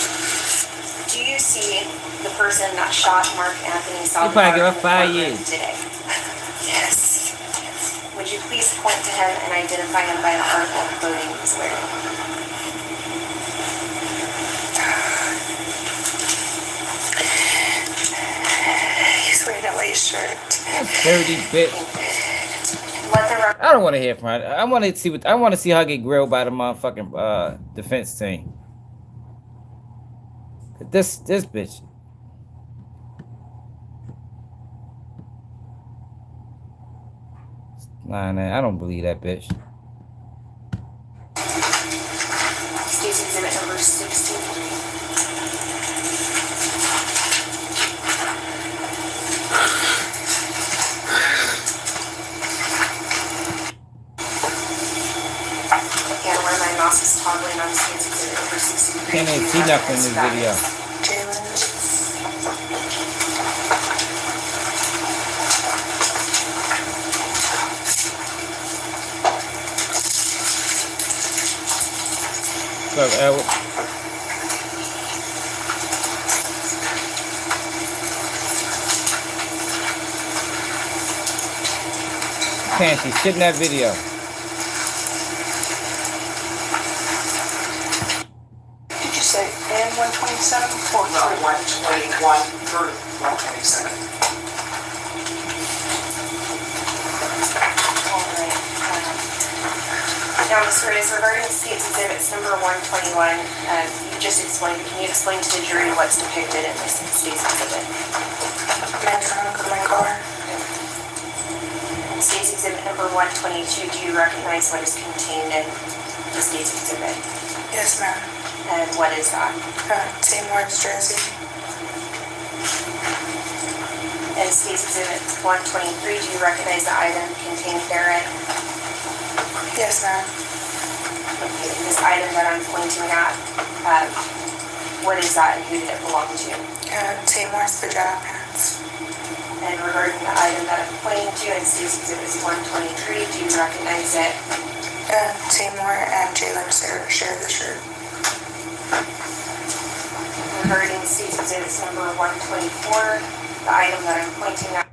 do you see the person that shot Mark Anthony You probably give Salvador up 5 years. today? Yes. Would you please point to him and identify him by the article of clothing he's wearing? He's wearing a white shirt. Dirty bitch. I don't want to hear from her. I want to see her get grilled by the motherfucking defense team. This bitch. Nah, I don't believe that bitch. State's exhibit number 63. And one of my mouse is toggling on State's exhibit number 63. Can't even see nothing in this video. Look, can't see shit in that video. Did you say and 127 or No, 121 through 127. All right. Now, Mr. Reyes, regarding State's exhibits number 121, you just explained. Can you explain to the jury what's depicted in this State's exhibit? my trunk of my car? State's exhibit number 122, do you recognize what is contained in the State's exhibit? Yes, ma'am. And what is that? Timur's jersey. And State's exhibit 123, do you recognize the item contained therein? Yes, ma'am. Okay, this item that I'm pointing at, what is that and who did it belong to? Timur's pajama pants. And regarding the item that I'm pointing to in State's exhibit 123, do you recognize it? Timur and Jalen share the shirt. Regarding State's exhibit number 124, the item that I'm pointing at.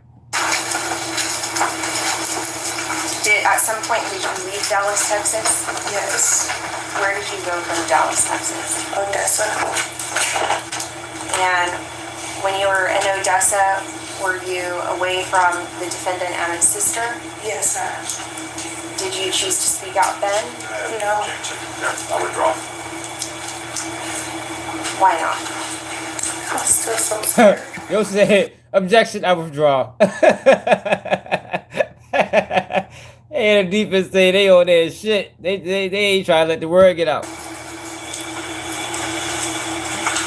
At some point, did you leave Dallas, Texas? Yes. Where did you go from Dallas, Texas? Odessa. And when you were in Odessa, were you away from the defendant and his sister? Yes, sir. Did you choose to speak out then? No. I withdraw. Why not? I'm still so scared. Yo said, objection, I withdraw. Hey, the defense say they on their shit. They ain't trying to let the word get out.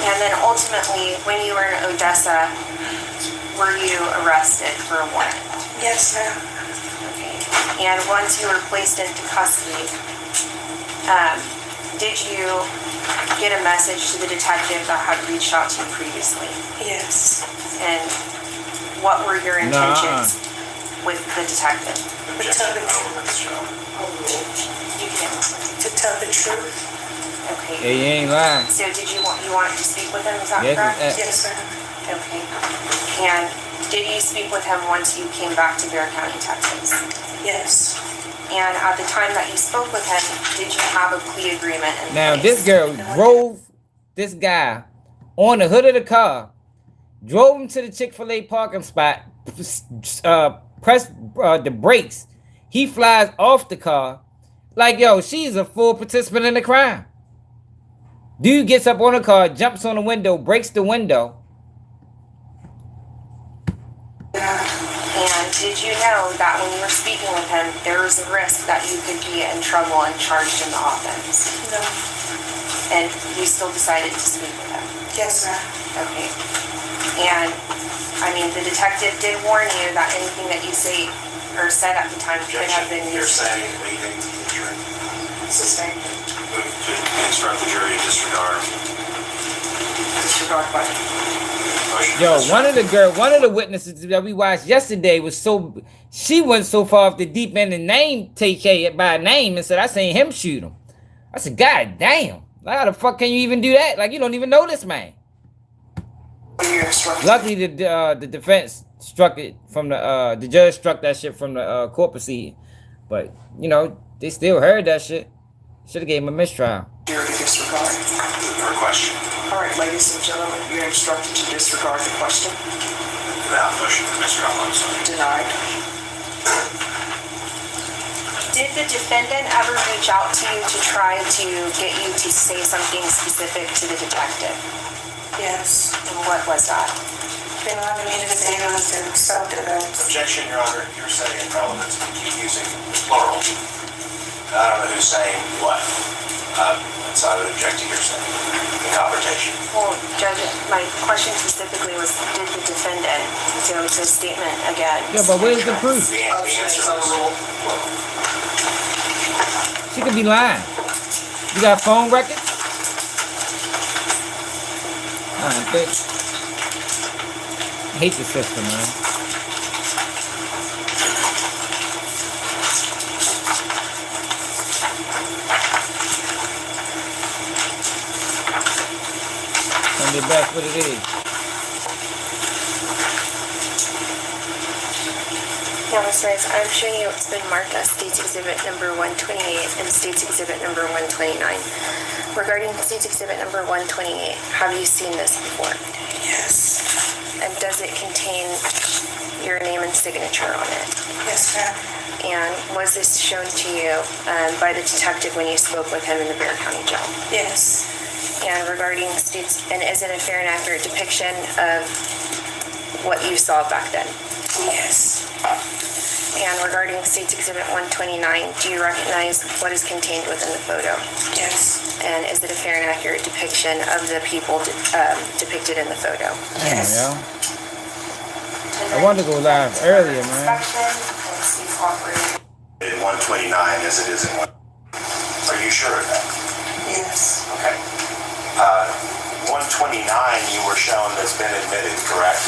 And then ultimately, when you were in Odessa, were you arrested for a warrant? Yes, ma'am. Okay. And once you were placed into custody, did you get a message to the detective that had reached out to you previously? Yes. And what were your intentions with the detective? To tell the truth. To tell the truth. Okay. Hey, you ain't lying. So did you wanted to speak with him? Is that Yes, correct? Yes, ma'am. Okay. And did you speak with him once you came back to Bear County, Texas? Yes. And at the time that you spoke with him, did you have a plea agreement in Now, place? this girl drove this guy on the hood of the car, drove him to the Chick-fil-A parking spot, pressed the brakes. He flies off the car. Like, yo, she's a full participant in the crime. Dude gets up on the car, jumps on the window, breaks the window. And did you know that when you were speaking with him, there was a risk that you could be in trouble and charged in the offense? No. And you still decided to speak with him? Yes, ma'am. Okay. And, I mean, the detective did warn you that anything that you say or said at the time could have been You're used. saying leading to the jury. Sustained. Move to instruct the jury to disregard. Disregard what? Yo, one of the witnesses that we watched yesterday she went so far off the deep end and named Tay-K by name and said, I seen him shoot him. I said, God damn. How the fuck can you even do that? Like, you don't even know this man. Luckily, the defense struck it from the judge struck that shit from the court proceeding. But, you know, they still heard that shit. Should have gave him a mistrial. Jury to disregard. Her question. All right, ladies and gentlemen, you're instructed to disregard the question. Without pushing the mistrial, I'm sorry. Denied. Did the defendant ever reach out to you to try to get you to say something specific to the detective? Yes. And what was that? They wanted me to say it was in self-defense. Objection, Your Honor. You're saying irrelevant. You keep using plural. I don't know who's saying what. So I would object to your saying in confrontation. Well, Judge, my question specifically was, did the defendant, so it's a statement again. Yeah, but where's the proof? The answer is plural. She could be lying. You got phone records? Bitch. I hate the system, man. And the best what it is. Now, Ms. Rice, I'm showing you it's been marked as State's Exhibit number 128 and State's Exhibit number 129. Regarding State's Exhibit number 128, have you seen this before? Yes. And does it contain your name and signature on it? Yes, ma'am. And was this shown to you by the detective when you spoke with him in the Bear County Jail? Yes. And regarding State's, and is it a fair and accurate depiction of what you saw back then? Yes. And regarding State's Exhibit 129, do you recognize what is contained within the photo? Yes. And is it a fair and accurate depiction of the people depicted in the photo? Yes. Damn, yo. I wanted to go live earlier, man. In 129 as it is in 1. Are you sure of that? Yes. Okay. 129 you were shown has been admitted, correct?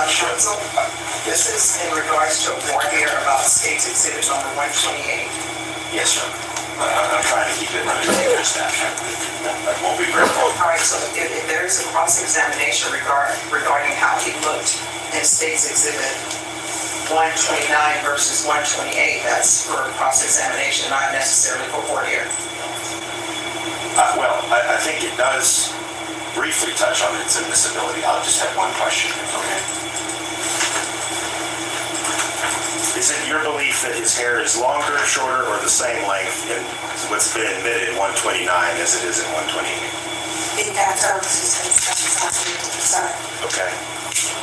Counsel, this is in regards to a warrant here about State's Exhibit number 128. Yes, sir. I'm trying to keep it running for staff. That won't be very long. All right, so if there is a cross-examination regarding how he looked in State's Exhibit 129 versus 128, that's for cross-examination, not necessarily for voir dire. Well, I think it does briefly touch on its admissibility. I'll just have one question. Okay. Is it your belief that his hair is longer, shorter, or the same length in what's been admitted in 129 as it is in 128? Okay.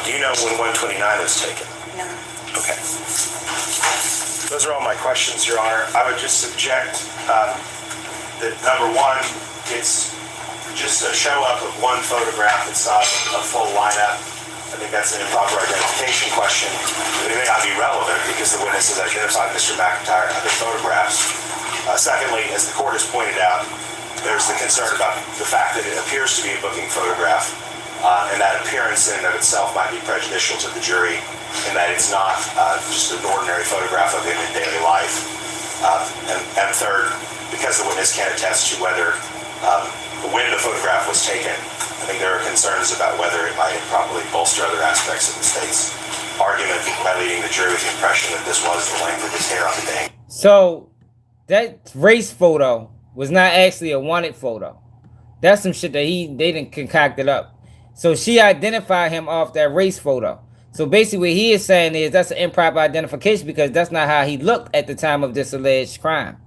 Do you know when 129 was taken? No. Okay. Those are all my questions, Your Honor. I would just subject that number one, it's just a show up of one photograph. It's not a full lineup. I think that's an improper identification question. It may not be relevant because the witness has identified Mr. McIntyre in other photographs. Secondly, as the court has pointed out, there's the concern about the fact that it appears to be a booking photograph, and that appearance in and of itself might be prejudicial to the jury, in that it's not just an ordinary photograph of him in daily life. And third, because the witness can't attest to whether when the photograph was taken, I think there are concerns about whether it might improperly bolster other aspects of the state's argument by leading the jury with the impression that this was the length of his hair on the day. So that race photo was not actually a wanted photo. That's some shit that they didn't concoct it up. So she identified him off that race photo. So basically what he is saying is that's an improper identification because that's not how he looked at the time of this alleged crime.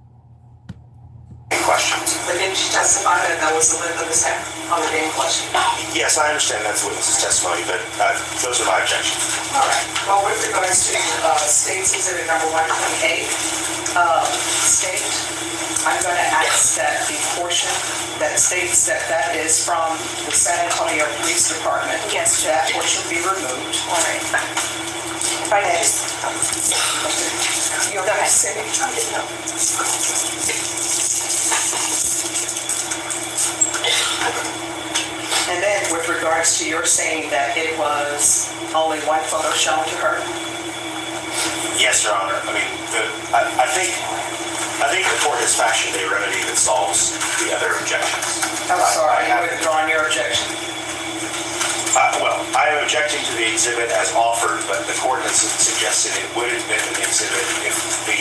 Questions? But didn't she testify that that was the length of his hair on the day in question? Yes, I understand that's the witness's testimony, but those are my objections. All right. Well, with regards to State's Exhibit number 128, State, I'm going to ask that the portion that states that that is from the San Antonio Police Department, yes, that portion be removed. All right. If I could just... You're going to say it? And then with regards to your saying that it was only one photo shown to her? Yes, Your Honor. I mean, I think the court has fashioned a remedy that solves the other objections. I'm sorry, you're withdrawing your objection. Well, I am objecting to the exhibit as offered, but the court has suggested it would admit an exhibit if the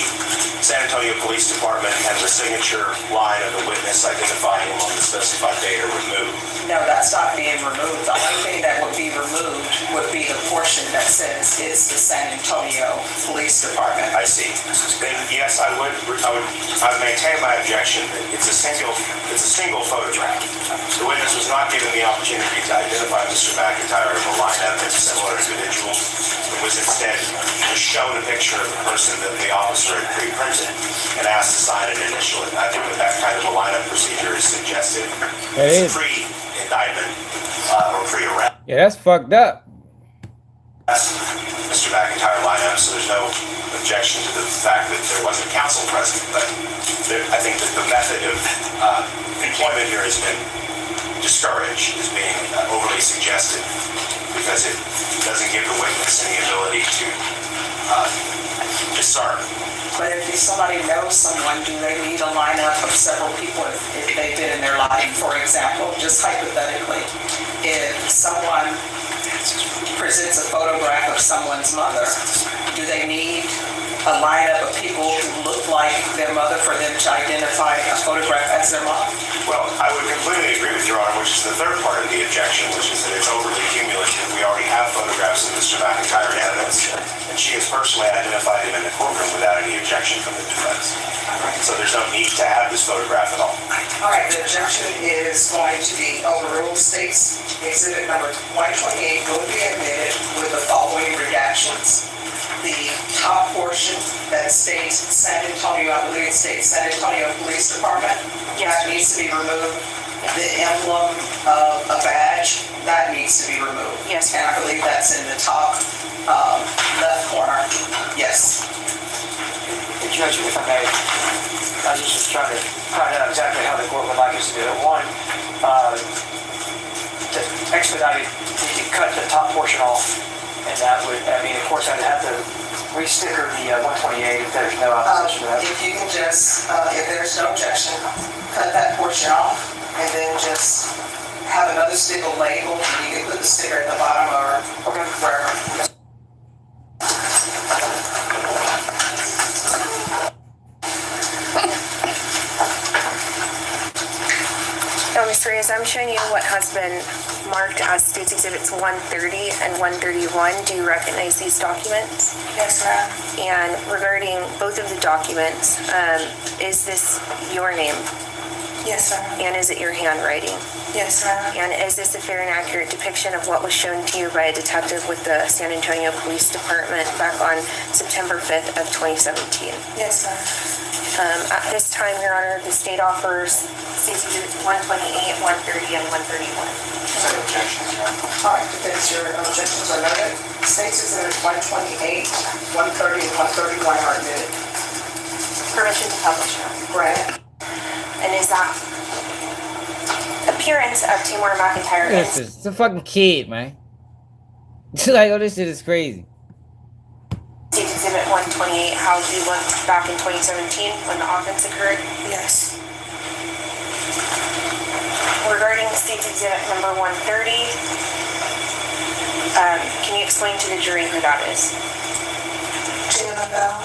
San Antonio Police Department and the signature line of the witness identifying him on the specified date are removed. No, that's not being removed. The only thing that would be removed would be the portion that says it's the San Antonio Police Department. I see. Then, yes, I would maintain my objection that it's a single photograph. The witness was not given the opportunity to identify Mr. McIntyre in a lineup of similar individuals. It was instead just shown a picture of the person that the officer had pre-printed and asked to sign an initial. And I think that kind of a lineup procedure is suggested. It's pre-indictment or pre-arrest. Yeah, that's fucked up. Mr. McIntyre lineup, so there's no objection to the fact that there wasn't counsel present. But I think that the method of employment here has been discouraged, is being overly suggested, because it doesn't give the witness any ability to discern. But if somebody knows someone, do they need a lineup of several people if they've been in their life? For example, just hypothetically, if someone presents a photograph of someone's mother, do they need a lineup of people who look like their mother for them to identify a photograph as their mom? Well, I would completely agree with Your Honor, which is the third part of the objection, which is that it's overly cumulative. We already have photographs of Mr. McIntyre in evidence, and she has personally identified him in the courtroom without any objection from the defense. So there's no need to have this photograph at all. All right, the objection is going to be overruled. State's Exhibit number 128 will be admitted with the following redactions. The top portion that states San Antonio, I believe it states San Antonio Police Department, that needs to be removed. The emblem of a badge, that needs to be removed. Yes. And I believe that's in the top left corner. Yes. Judge, if I may, I was just trying to find out exactly how the court would like us to do it. One, to expedite it, we could cut the top portion off, and that would, I mean, of course, I'd have to re-sticker the 128 if there's no opposition to that. If you can just, if there's no objection, cut that portion off, and then just have another sticker label, and you can put the sticker at the bottom or wherever. Mr. Reyes, as I'm showing you what has been marked as States Exhibits 130 and 131, do you recognize these documents? Yes, ma'am. And regarding both of the documents, is this your name? Yes, ma'am. And is it your handwriting? Yes, ma'am. And is this a fair and accurate depiction of what was shown to you by a detective with the San Antonio Police Department back on September 5th of 2017? Yes, ma'am. At this time, Your Honor, the state offers States Exhibits 128, 130, and 131. No objections, Your Honor. All right, defense, your objections are noted. States Exhibit 128, 130, and 131 are admitted. Permission to publish, Your Honor. Granted. And is that appearance of Tamora McIntyre? This is a fucking kid, man. Like, oh, this shit is crazy. States Exhibit 128, how you looked back in 2017 when the offense occurred? Yes. Regarding States Exhibit number 130, can you explain to the jury who that is? Jayla Bell.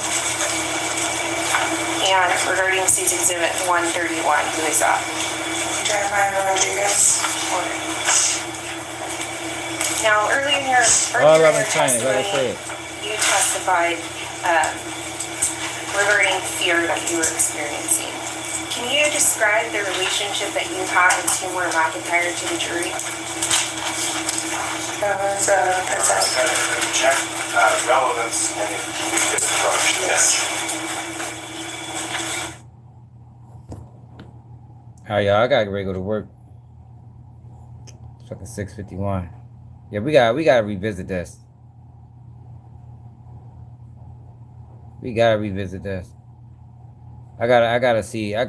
And regarding States Exhibit 131, who is that? Jeremiah Rodriguez. Now, earlier in your All of them China, like I said. you testified regarding fear that you were experiencing. Can you describe the relationship that you had with Tamora McIntyre to the jury? That was protected. Check relevance and this approach. Yes. Alright, y'all, I gotta get ready to go to work. It's fucking 6:51. Yeah, we gotta revisit this. We gotta revisit this. I gotta see how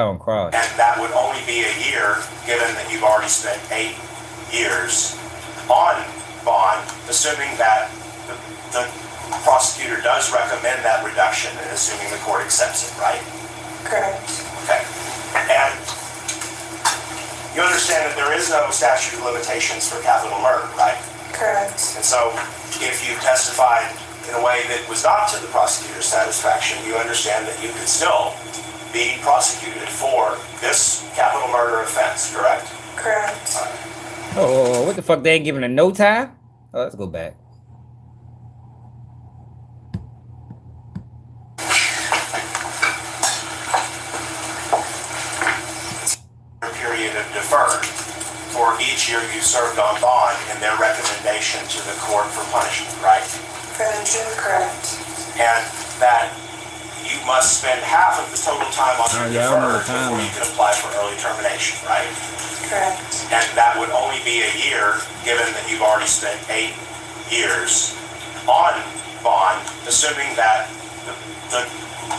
I'm crossed. And that would only be a year, given that you've already spent 8 years on bond, assuming that the prosecutor does recommend that reduction and assuming the court accepts it, right? Correct. Okay. And you understand that there is no statute of limitations for capital murder, right? Correct. And so if you testified in a way that was not to the prosecutor's satisfaction, you understand that you could still be prosecuted for this capital murder offense, correct? Correct. Oh, what the fuck? They ain't giving a no time? Oh, let's go back. Period of deferred for each year you served on bond and their recommendation to the court for punishment, right? Correct. And that you must spend half of the total time on the deferred before you can apply for early termination, right? Correct. And that would only be a year, given that you've already spent 8 years on bond, assuming that the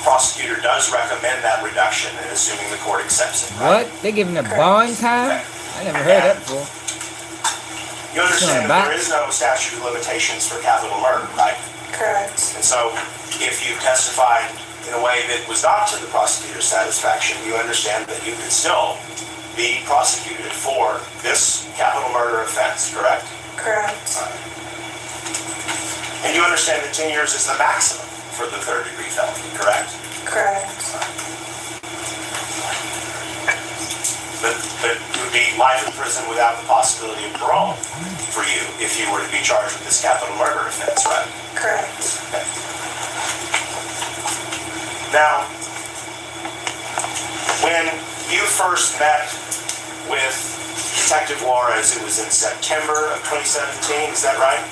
prosecutor does recommend that reduction and assuming the court accepts it. What? They giving a bond time? I never heard that before. You understand that there is no statute of limitations for capital murder, right? Correct. And so if you testified in a way that was not to the prosecutor's satisfaction, you understand that you could still be prosecuted for this capital murder offense, correct? Correct. And you understand that 10 years is the maximum for the third-degree felony, correct? Correct. But it would be life in prison without the possibility of parole for you if you were to be charged with this capital murder offense, right? Correct. Okay. Now, when you first met with Detective Juarez, it was in September of 2017, is that right?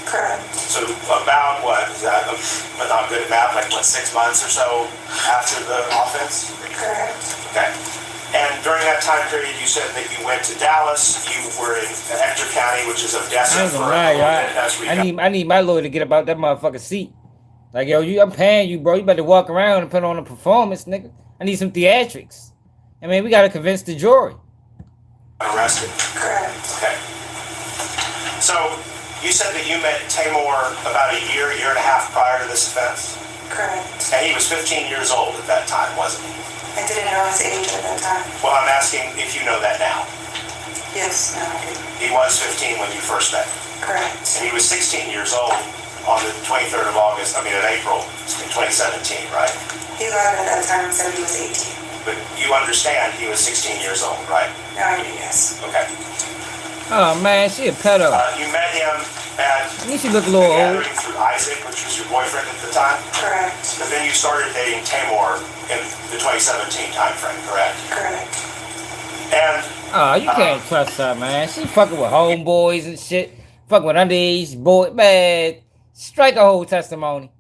Correct. So about what, is that, I'm not good at math, like what, 6 months or so after the offense? Correct. Okay. And during that time period, you said that you went to Dallas, you were in Ector County, which is Odessa. I ain't gonna lie, y'all. I need my lawyer to get about that motherfucking seat. Like, yo, I'm paying you, bro. You better walk around and put on a performance, nigga. I need some theatrics. I mean, we gotta convince the jury. Arrested. Correct. Okay. So, you said that you met Tamor about a year and a half prior to this offense? Correct. And he was 15 years old at that time, wasn't he? I didn't know his age at that time. Well, I'm asking if you know that now. Yes, no, I do. He was 15 when you first met him. Correct. And he was 16 years old on the 23rd of April in 2017, right? He lied at that time and said he was 18. But But you understand he was 16 years old, right? Yes. Okay. Oh man, she a pedo. You met him at At least she look a little old. gathering through Isaac, which was your boyfriend at the time. Correct. But then you started dating Tamor in the 2017 timeframe, correct? Correct. And Oh, you can't trust her, man. She fucking with homeboys and shit. Fucking with underage boy. Man, strike a whole testimony.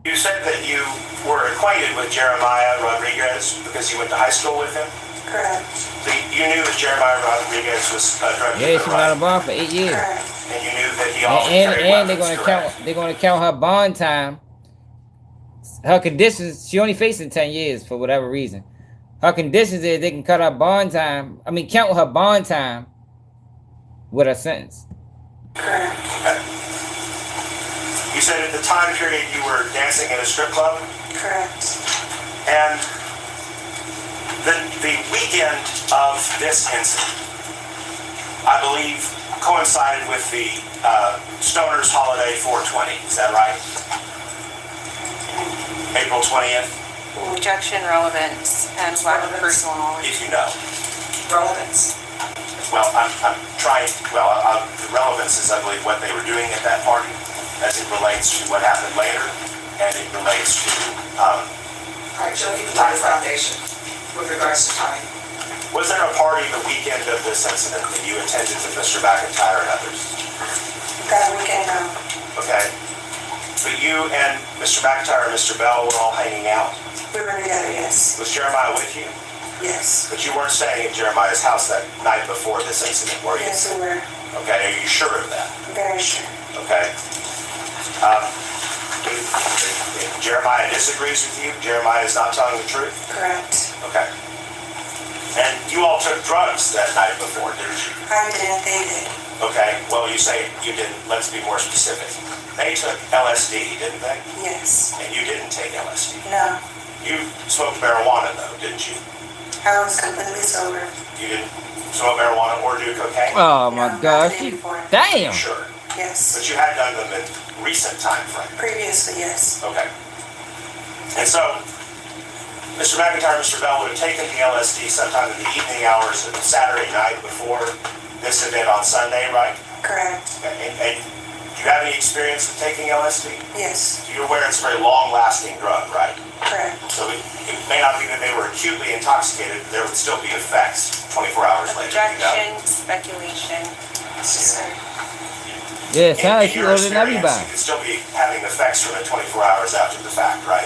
you said that you were acquainted with Jeremiah Rodriguez because you went to high school with him. Correct. So you knew that Jeremiah Rodriguez was a drug Yeah, dealer, she was right? out of bar for 8 years. Correct. And you knew that he also And carried they're weapons, gonna correct? count her bond time. Her conditions, she only facing 10 years for whatever reason. Her conditions is they can cut her bond time. I mean, count her bond time with her sentence. Correct. Okay. You said at the time period you were dancing in a strip club, Correct. and the weekend of this incident, I believe, coincided with the Stoners Holiday 420. Is that right? April 20th, Objection, relevance, and lack of personal knowledge. if you know. Relevance. Well, I'm trying, the relevance is, I believe, what they were doing at that party as it relates to what happened later, and it relates to, All right, Joe, you can lay the foundation with regards to time. was there a party the weekend of this incident that you attended with Mr. McIntyre and others? That weekend, no. Okay. But you and Mr. McIntyre and Mr. Bell were all hanging out. We were together, yes. Was Jeremiah with you? Yes. But you weren't staying at Jeremiah's house that night before this incident, were you? Yes, we were. Okay, are you sure of that? Very sure. Okay. If Jeremiah disagrees with you, Jeremiah is not telling the truth? Correct. Okay. And you all took drugs that night before, didn't you? I didn't, they did. Okay, well, you say you didn't. Let's be more specific. They took LSD, didn't they? Yes. And you didn't take LSD. No. You smoked marijuana, though, didn't you? I was completely sober. You didn't smoke marijuana or do cocaine? Oh my No, gosh. not the day before. Damn. Sure. Yes. But you had done them in recent time frame. Previously, yes. Okay. And so, Mr. McIntyre and Mr. Bell would have taken the LSD sometime in the evening hours of Saturday night before this event on Sunday, right? Correct. Okay. And do you have any experience with taking LSD? Yes. You're aware it's a very long-lasting drug, right? Correct. So it may not be that they were acutely intoxicated, but there would still be effects 24 hours later. You know? Objection, speculation. Yeah, In sounds like she your older than experience, everybody. you could still be having effects from it 24 hours after the fact, right?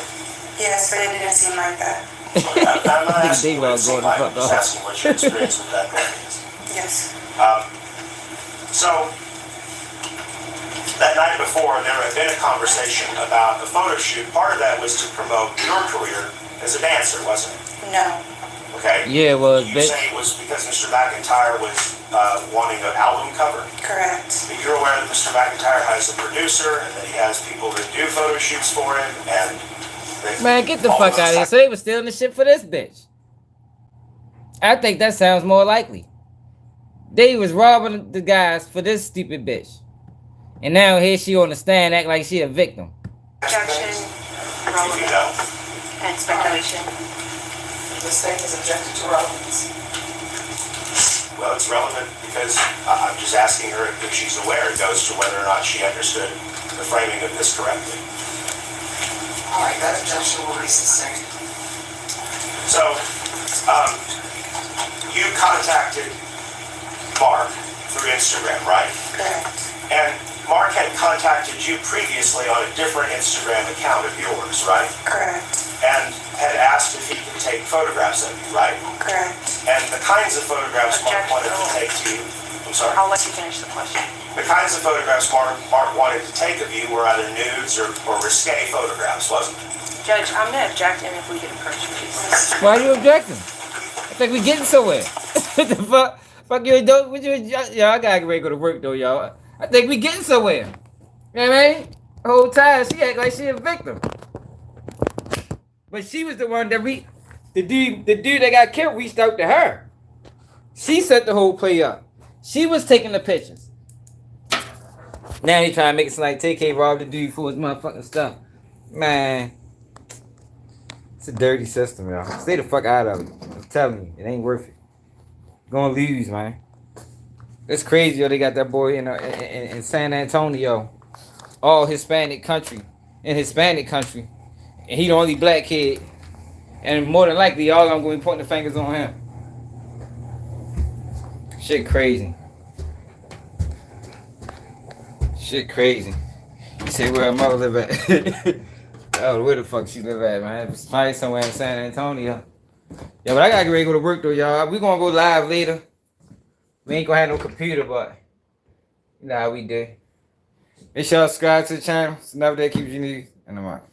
Yes, but it didn't seem like that. Okay, I'm not Think asking they what were it seemed going like, to I'm fuck just off. asking what your experience with that drug is. Yes. So, that night before, there had been a conversation about a photo shoot. Part of that was to promote your career as a dancer, wasn't it? No. Okay? Yeah, it was, You bitch. say it was because Mr. McIntyre was wanting an album cover. Correct. But you're aware that Mr. McIntyre has a producer and that he has people that do photo shoots for him, and that Man, get the all fuck those out of here. So they was stealing the shit for this bitch. I think that sounds more likely. They was robbing the guys for this stupid bitch. And now here she on the stand act like she a victim. Objection, If you relevance, know. and speculation. The state is objected to relevance. Well, it's relevant because I'm just asking her if she's aware. It goes to whether or not she understood the framing of this correctly. All right, that objection will be sustained. So, you contacted Mark through Instagram, right? Correct. And Mark had contacted you previously on a different Instagram account of yours, right? Correct. And had asked if he could take photographs of you, right? Correct. And the kinds of photographs Mark wanted to take to you, I'm sorry? I'll let you finish the question. The kinds of photographs Mark wanted to take of you were either nudes or risque photographs, wasn't it? Judge, I'm gonna object, and if we could approach, please. Why are you objecting? I think we getting somewhere. What the fuck? Fuck you, don't. Y'all, I gotta get ready to go to work though, y'all. I think we getting somewhere. You know what I mean? The whole time she act like she a victim. But she was the one that the dude that got killed reached out to her. She set the whole play up. She was taking the pictures. Now he trying to make it seem like Tay-K robbed the dude for his motherfucking stuff. Man. It's a dirty system, y'all. Stay the fuck out of it. I'm telling you, it ain't worth it. Gonna lose, man. It's crazy, yo. They got that boy in San Antonio, all Hispanic country, and he the only black kid, and more than likely, all of them gonna be pointing the fingers on him. Shit crazy. Shit crazy. You say where her mother live at? Oh, where the fuck she live at, man? It's probably somewhere in San Antonio. Yeah, but I gotta get ready to go to work though, y'all. We gonna go live later. We ain't gonna have no computer, but you know how we do. Make sure y'all subscribe to the channel. It's another day keeps you news, and I'm out.